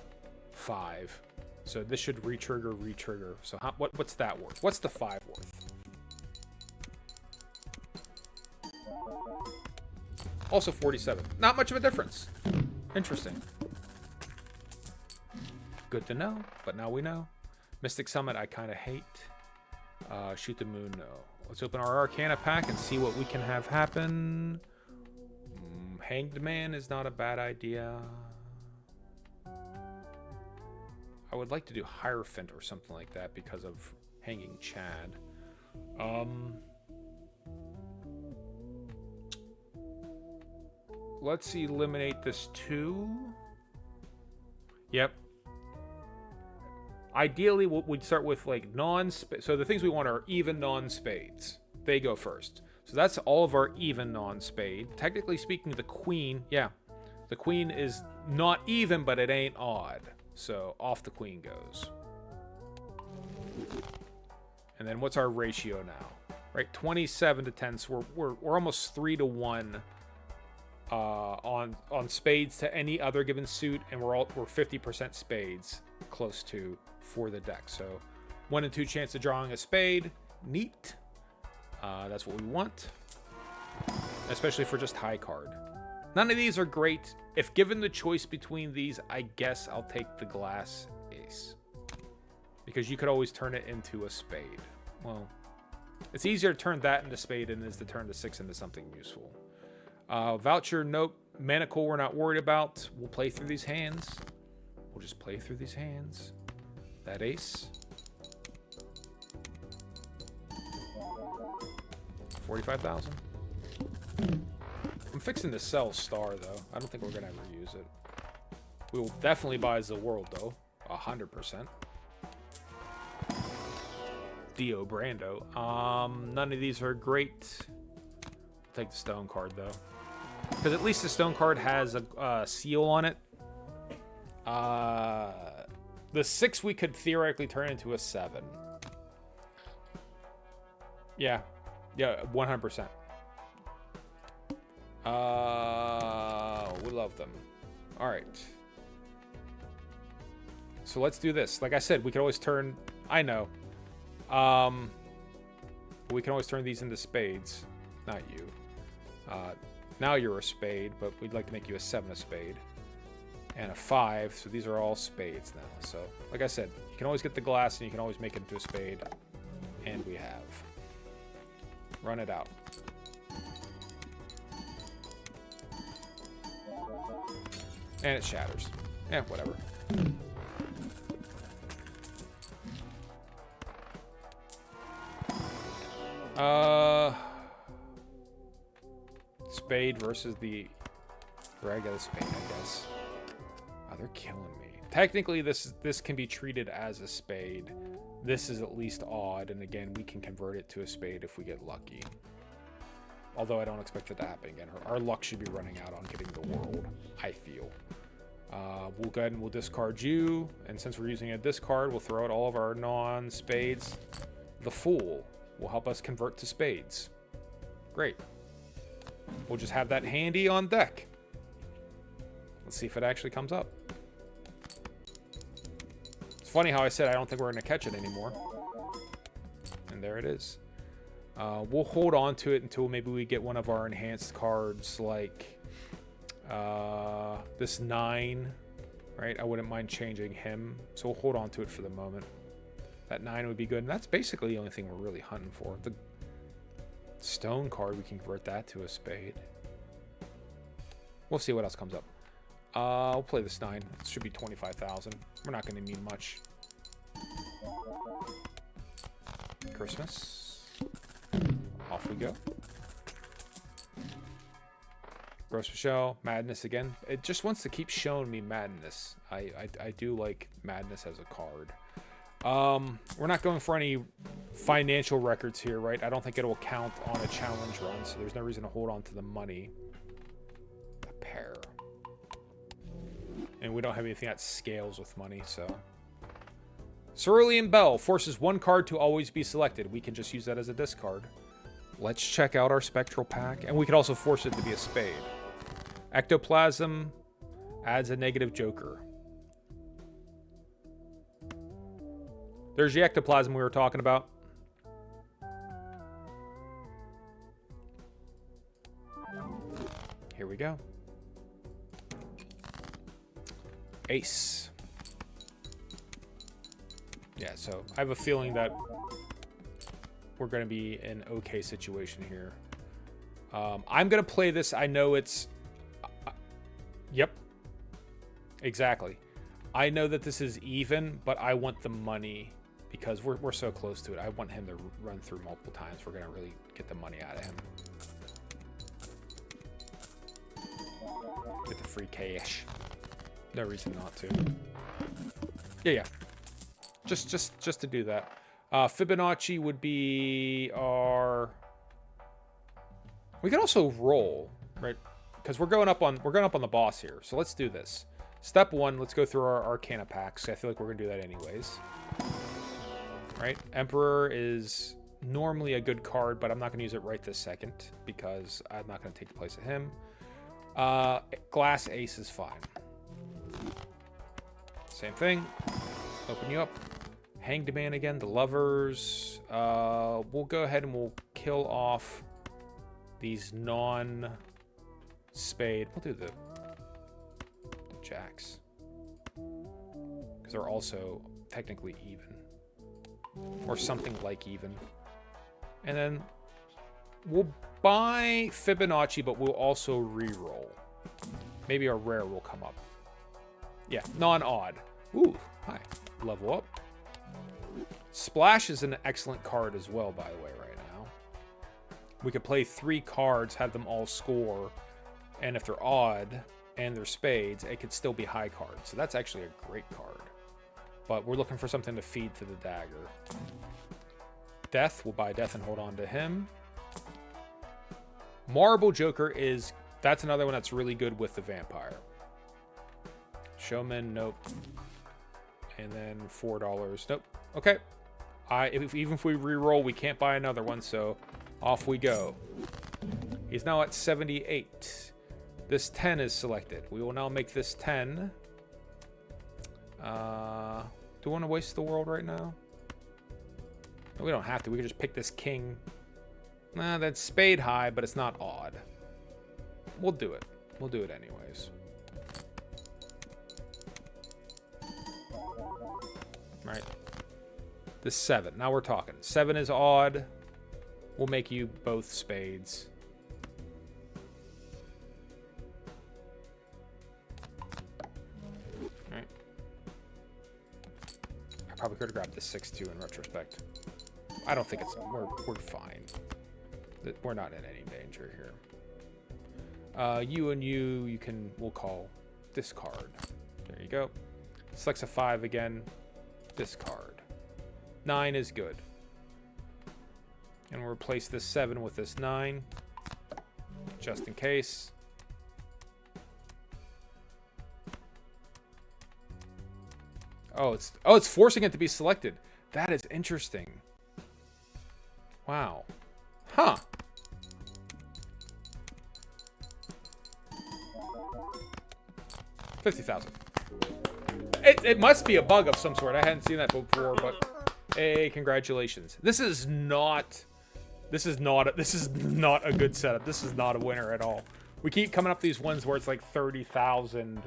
5. So this should re-trigger. So what's that worth? What's the 5 worth? Also 47. Not much of a difference. Interesting. Good to know, but now we know. Mystic Summit, I kind of hate. Shoot the Moon, no. Let's open our Arcana pack and see what we can have happen. Hanged Man is not a bad idea. I would like to do Hierophant or something like that because of Hanging Chad. Let's eliminate this 2. Yep. Ideally, we'd start with like non-spades. So the things we want are even non-spades. They go first. So that's all of our even non-spade. Technically speaking, the queen, yeah. The queen is not even, but it ain't odd. So off the queen goes. And then what's our ratio now? Right, 27 to 10. So we're almost 3 to 1 on spades to any other given suit, and we're 50% spades close to for the deck. So 1 in 2 chance of drawing a spade. Neat. That's what we want, especially for just high card. None of these are great. If given the choice between these, I guess I'll take the glass ace, because you could always turn it into a spade. Well, it's easier to turn that into spade than it is to turn the 6 into something useful. Voucher, nope. Manacle, we're not worried about. We'll play through these hands. We'll just play through these hands. That ace. 45,000. I'm fixing to sell Star, though. I don't think we're going to ever use it. We will definitely buy the World, though. 100%. Dio Brando. None of these are great. I'll take the stone card, though. Because at least the stone card has a seal on it. The 6 we could theoretically turn into a 7. Yeah. Yeah, 100%. We love them. All right. So let's do this. Like I said, we could always turn... I know. We can always turn these into spades. Not you. Now you're a spade, but we'd like to make you a 7 of spade. And a 5, so these are all spades now. So, like I said, you can always get the glass and you can always make it into a spade. And we have. Run it out. And it shatters. Yeah, whatever. Spade versus the regular spade, I guess. Oh, they're killing me. Technically, this can be treated as a spade. This is at least odd, and again, we can convert it to a spade if we get lucky. Although I don't expect it to happen again. Our luck should be running out on getting the world, I feel. We'll go ahead and we'll discard you, and since we're using a discard, we'll throw out all of our non-spades. The Fool will help us convert to spades. Great. We'll just have that handy on deck. Let's see if it actually comes up. It's funny how I said I don't think we're going to catch it anymore. And there it is. We'll hold on to it until maybe we get one of our enhanced cards like this 9, right? I wouldn't mind changing him. So we'll hold on to it for the moment. That 9 would be good. And that's basically the only thing we're really hunting for. The stone card, we can convert that to a spade. We'll see what else comes up. I'll play this 9. It should be 25,000. We're not going to need much. Christmas. Off we go. Gross Michelle. Madness again. It just wants to keep showing me Madness. I do like Madness as a card. We're not going for any financial records here, right? I don't think it will count on a challenge run, so there's no reason to hold on to the money. A pair. And we don't have anything that scales with money, so... Cerulean Bell forces one card to always be selected. We can just use that as a discard. Let's check out our Spectral Pack. And we could also force it to be a spade. Ectoplasm adds a negative joker. There's the ectoplasm we were talking about. Here we go. Ace. Yeah, so I have a feeling that we're going to be in an okay situation here. I'm going to play this. I know it's... yep. Exactly. I know that this is even, but I want the money because we're so close to it. I want him to run through multiple times. We're going to really get the money out of him. Get the free cash. No reason not to. Yeah. Just to do that. Fibonacci would be our... We could also roll, right? Because we're going up on the boss here. So let's do this. Step 1, let's go through our Arcana packs. I feel like we're gonna do that anyways. Right? Emperor is normally a good card, but I'm not gonna use it right this second because I'm not gonna take the place of him. Glass Ace is fine. Same thing. Open you up. Hanged Man again, the Lovers. We'll go ahead and we'll kill off these non-spade. We'll do the jacks. Because they're also technically even. Or something like even. And then we'll buy Fibonacci, but we'll also re-roll. Maybe our rare will come up. Yeah, non-odd. Ooh, hi. Level up. Splash is an excellent card as well, by the way, right now. We could play 3 cards, have them all score, and if they're odd and they're spades, it could still be high cards. So that's actually a great card. But we're looking for something to feed to the dagger. Death. We'll buy Death and hold on to him. Marble Joker is... That's another one that's really good with the Vampire. Showman, nope. And then $4, nope. Okay. Even if we re-roll, we can't buy another one, so off we go. He's now at 78. This 10 is selected. We will now make this 10. Do we want to waste the world right now? No, we don't have to. We can just pick this king. Nah, that's spade high, but it's not odd. We'll do it. We'll do it anyways. Right. The 7. Now we're talking. 7 is odd. We'll make you both spades. Alright. I probably could have grabbed the 6-2 in retrospect. I don't think it's... We're fine. We're not in any danger here. You and you can... We'll call discard. There you go. Selects a 5 again. Discard. 9 is good. And we'll replace this 7 with this 9. Just in case. Oh, it's forcing it to be selected. That is interesting. Wow. Huh. $50,000. It must be a bug of some sort. I hadn't seen that before, but hey, congratulations. This is not a good setup. This is not a winner at all. We keep coming up these ones where it's like 30,000.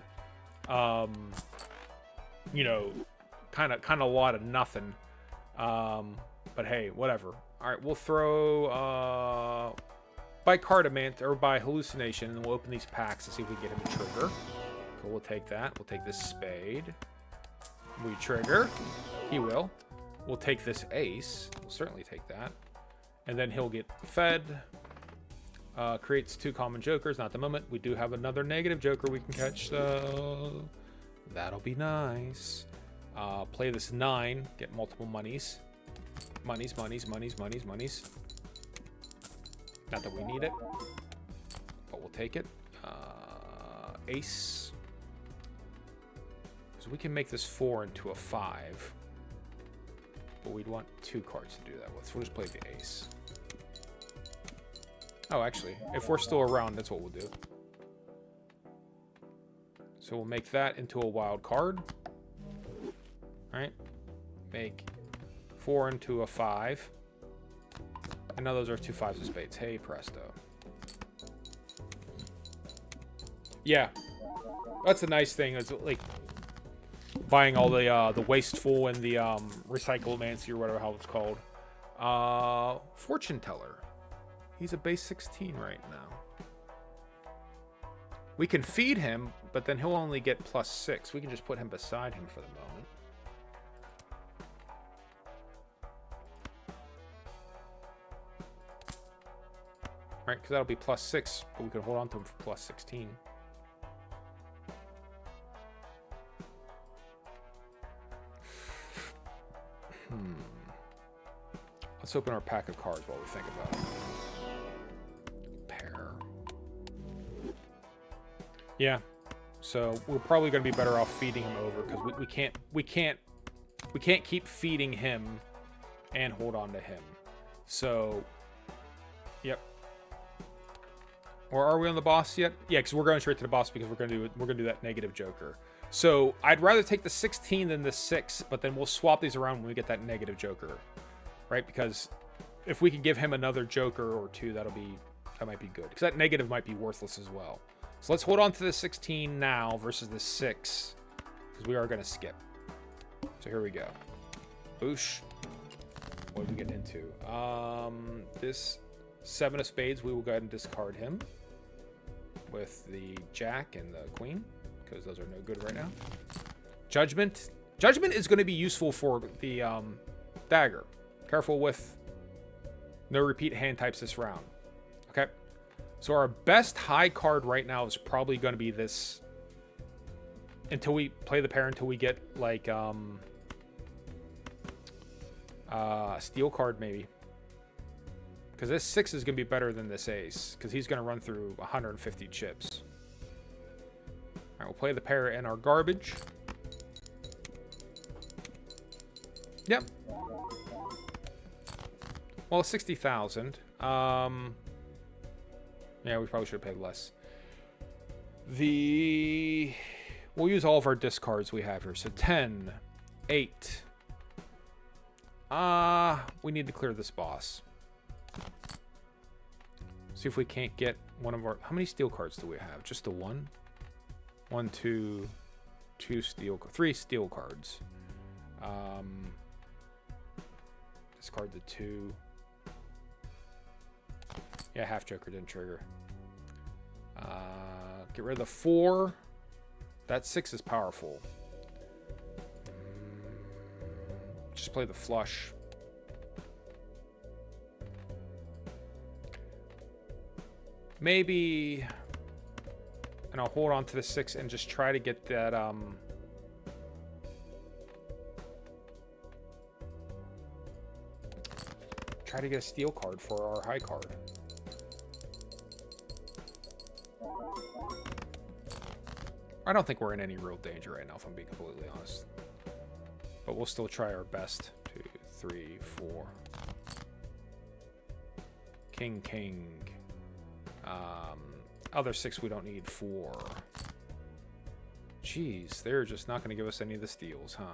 You know, kind of a lot of nothing. But hey, whatever. All right, we'll throw by Cardamant or by Hallucination, and we'll open these packs to see if we can get him to trigger. Cool, we'll take that. We'll take this spade. We trigger. He will. We'll take this ace. We'll certainly take that. And then he'll get fed. Creates 2 common jokers. Not at the moment. We do have another negative joker we can catch, so that'll be nice. Play this 9. Get multiple monies. Monies. Not that we need it, but we'll take it. Ace. So we can make this 4 into a 5. But we'd want 2 cards to do that with. So we'll just play the ace. Oh, actually, if we're still around, that's what we'll do. So we'll make that into a wild card. Alright. Make 4 into a 5. And now those are 2 5s of spades. Hey, presto. Yeah. That's a nice thing. It's like buying all the Wasteful and the Recyclemancy or whatever how it's called. Fortune Teller. He's a base 16 right now. We can feed him, but then he'll only get +6. We can just put him beside him for the moment. Right, because that'll be +6, but we could hold on to him for +16. Let's open our pack of cards while we think about it. Pair. Yeah. So we're probably going to be better off feeding him over because we can't keep feeding him and hold on to him. So, yep. Or are we on the boss yet? Yeah, because we're going straight to the boss because we're gonna do that negative joker. So I'd rather take the 16 than the 6, but then we'll swap these around when we get that negative joker, right? Because if we can give him another joker or 2, that might be good. Because that negative might be worthless as well. So let's hold on to the 16 now versus the 6, because we are going to skip. So here we go. Boosh. What did we get into? This 7 of spades, we will go ahead and discard him with the jack and the queen, because those are no good right now. Judgment. Judgment is going to be useful for the dagger. Careful with no repeat hand types this round. Okay. So our best high card right now is probably going to be this. Until we play the pair, until we get like Steel card, maybe. Because this 6 is going to be better than this ace. Because he's going to run through 150 chips. Alright, we'll play the pair in our garbage. Yep. Well, 60,000. Yeah, we probably should have paid less. We'll use all of our discards we have here. So 10, 8. We need to clear this boss. See if we can't get one of our... How many steel cards do we have? Just the one? 1, 2, 2 steel... 3 steel cards. Discard the 2. Yeah, half Joker didn't trigger. Get rid of the 4. That 6 is powerful. Just play the flush. Maybe... And I'll hold on to the 6 and just try to get that... Try to get a steel card for our high card. I don't think we're in any real danger right now, if I'm being completely honest. But we'll still try our best. 2, 3, 4. King, king. Other 6 we don't need. 4. Jeez, they're just not going to give us any of the steals, huh?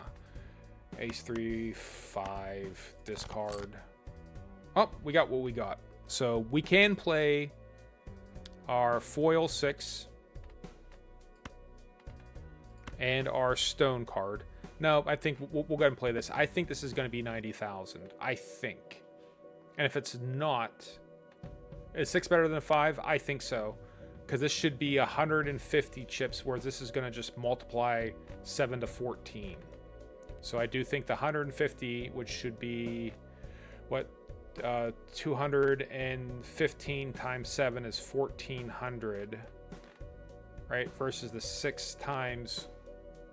Ace 3, 5, discard. Oh, we got what we got. So we can play our foil 6 and our stone card. No, I think we'll go ahead and play this. I think this is going to be 90,000. I think. And if it's not... Is 6 better than 5? I think so. Because this should be 150 chips, whereas this is going to just multiply 7 to 14. So I do think the 150, which should be... What? 215 times 7 is 1,400. Right? Versus the 6 times...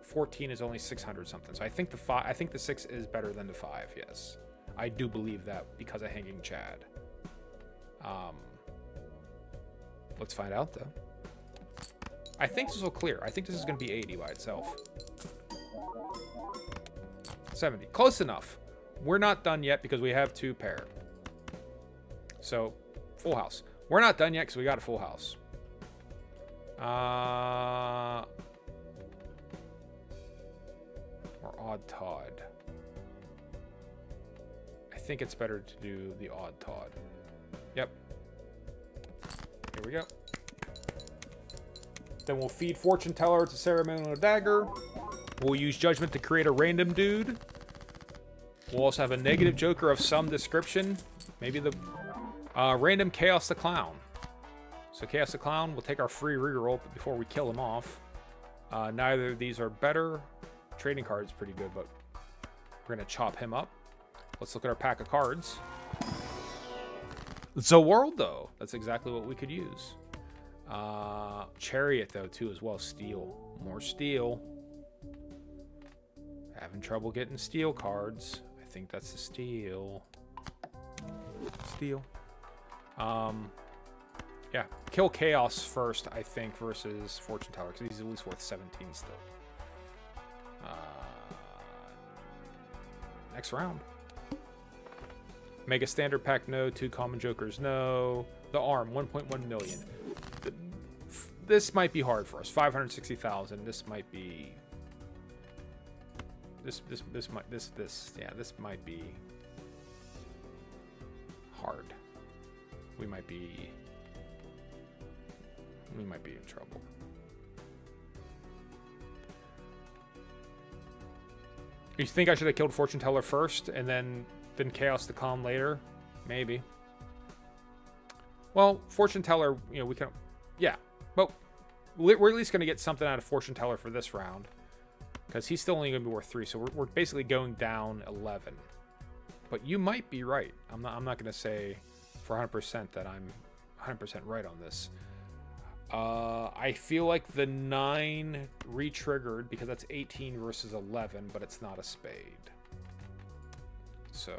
14 is only 600 something. So I think the 6 is better than the 5. Yes, I do believe that because of Hanging Chad. Let's find out though. I think this will clear. I think this is going to be 80 by itself. 70, close enough. We're not done yet because we have 2 pair. So full house. We're not done yet because we got a full house. Or Odd Todd. I think it's better to do the Odd Todd. Yep. Here we go. Then we'll feed Fortune Teller to Ceremonial Dagger. We'll use Judgment to create a random dude. We'll also have a negative Joker of some description. Maybe the random Chaos the Clown. So Chaos the Clown will take our free reroll before we kill him off. Neither of these are better. Trading card is pretty good, but we're going to chop him up. Let's look at our pack of cards. It's a world, though. That's exactly what we could use. Chariot, though, too, as well. Steel. More steel. Having trouble getting steel cards. I think that's the steel. Steel. Yeah. Kill Chaos first, I think, versus Fortune Teller, because he's at least worth 17 still. Next round. Mega Standard Pack, no. 2 Common Jokers, no. The Arm, 1.1 million. This might be hard for us. 560,000. This might be... This might be hard. We might be in trouble. You think I should have killed Fortune Teller first and then Chaos the Calm later? Maybe. Well, Fortune Teller, you know, we can... Yeah. But we're at least going to get something out of Fortune Teller for this round. Because he's still only going to be worth 3. So we're basically going down 11. But you might be right. I'm not going to say for 100% that I'm 100% right on this. I feel like the 9 re-triggered because that's 18 versus 11, but it's not a spade. So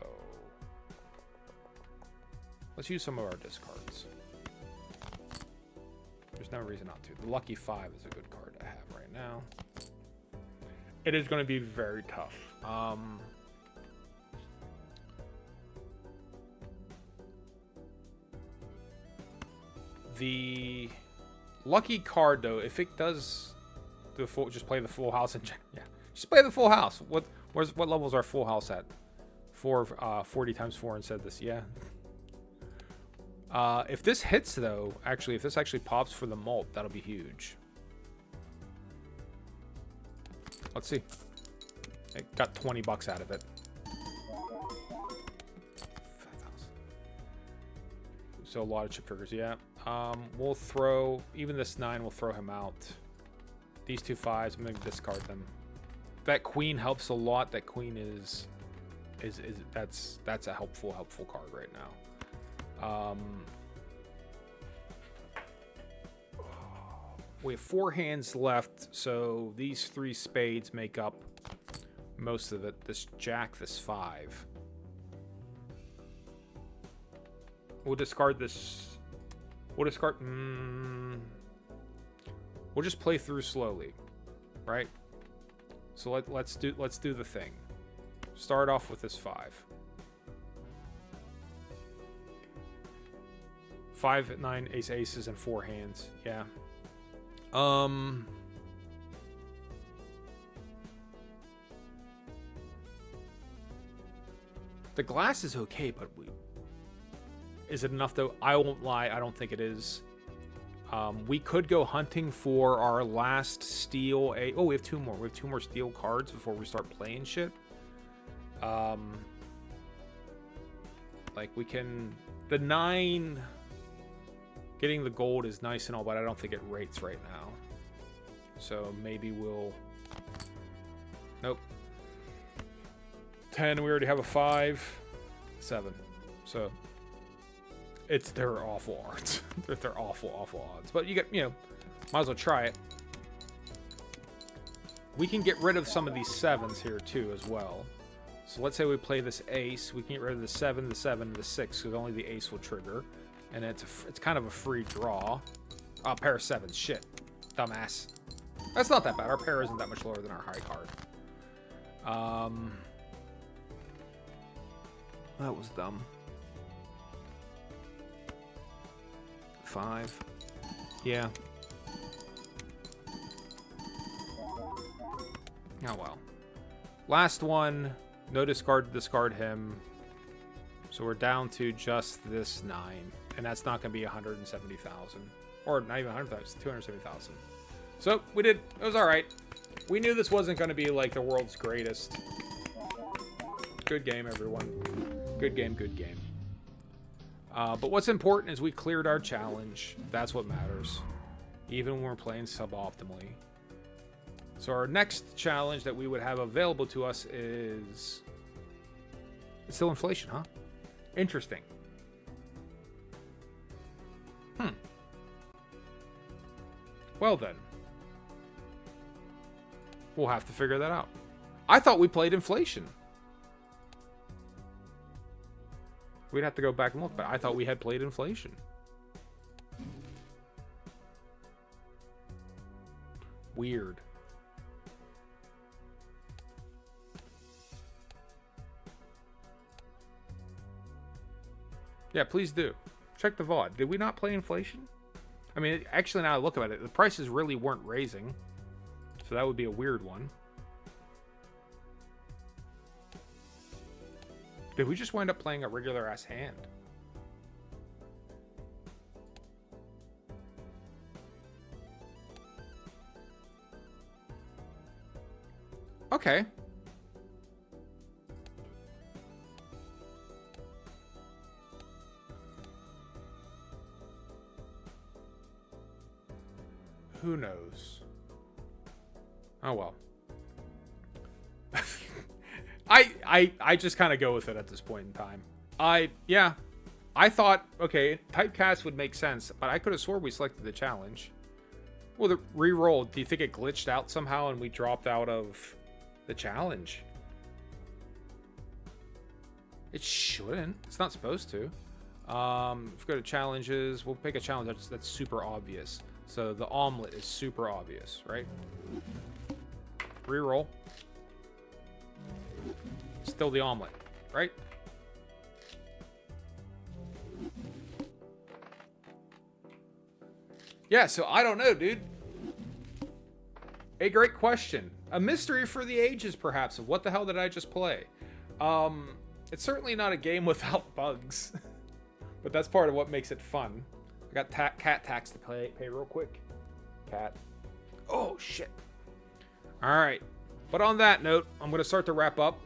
let's use some of our discards. There's no reason not to. The Lucky 5 is a good card to have right now. It is going to be very tough. The lucky card, though, if it does the full, just play the full house and yeah, just play the full house. What level is our full house at? 40 times 4 and said this, yeah. If this hits, though, actually, if this actually pops for the mult, that'll be huge. Let's see. It got 20 bucks out of it. 5,000. So a lot of chip triggers, yeah. We'll throw, even this 9, we'll throw him out. These 2 5s, I'm going to discard them. That queen helps a lot. That queen is that's a helpful card right now. We have 4 hands left, so these 3 spades make up most of it. This jack, this 5. We'll discard this. We'll discard. We'll just play through slowly, right? So let's do the thing. Start off with this 5. 5, 9, ace, aces, and 4 hands. Yeah. The glass is okay, but is it enough though? I won't lie, I don't think it is. We could go hunting for our last steel. Oh, we have 2 more. We have 2 more steel cards before we start playing shit. Like we can, the 9. Getting the gold is nice and all, but I don't think it rates right now. So maybe we'll... Nope. 10, we already have a 5. 7. So they're awful odds. They're awful odds. But you know, might as well try it. We can get rid of some of these 7s here too as well. So let's say we play this ace. We can get rid of the 7, the 7, and the 6 because only the ace will trigger. And it's kind of a free draw. Oh, pair of 7s. Shit. Dumbass. That's not that bad. Our pair isn't that much lower than our high card. That was dumb. 5. Yeah. Oh, well. Last one. No discard to discard him. So we're down to just this 9. And that's not going to be 170,000. Or not even 100,000. 270,000. So we did. It was alright. We knew this wasn't going to be like the world's greatest. Good game, everyone. Good game, good game. But what's important is we cleared our challenge. That's what matters. Even when we're playing suboptimally. So our next challenge that we would have available to us is... It's still inflation, huh? Interesting. Well then. We'll have to figure that out. I thought we played inflation. We'd have to go back and look, but I thought we had played inflation. Weird. Yeah, please do. Check the VOD. Did we not play inflation? I mean, actually, now I look at it, the prices really weren't raising. So that would be a weird one. Did we just wind up playing a regular-ass hand? Okay. Who knows? Oh well. I just kind of go with it at this point in time. Yeah. I thought, okay, typecast would make sense, but I could have swore we selected the challenge. Well, the re-roll, do you think it glitched out somehow and we dropped out of the challenge? It shouldn't. It's not supposed to. If we go to challenges, we'll pick a challenge that's super obvious. So the omelet is super obvious, right? Reroll. Still the omelet, right? Yeah, so I don't know, dude. A great question. A mystery for the ages, perhaps, of what the hell did I just play? It's certainly not a game without bugs. But that's part of what makes it fun. I got cat tax to pay real quick. Cat. Oh, shit. Alright. But on that note, I'm going to start to wrap up.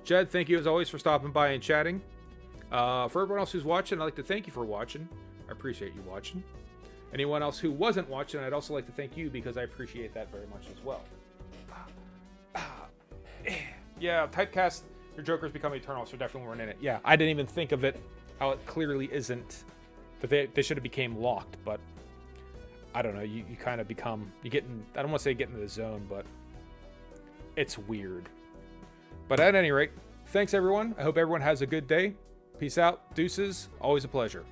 Jed, thank you as always for stopping by and chatting. For everyone else who's watching, I'd like to thank you for watching. I appreciate you watching. Anyone else who wasn't watching, I'd also like to thank you because I appreciate that very much as well. Yeah, typecast, your Joker's become eternal, so definitely weren't in it. Yeah, I didn't even think of it, how it clearly isn't. That they should have became locked, but I don't know, you kind of become, you get in, I don't want to say get into the zone, but it's weird. But at any rate, thanks everyone. I hope everyone has a good day. Peace out. Deuces. Always a pleasure.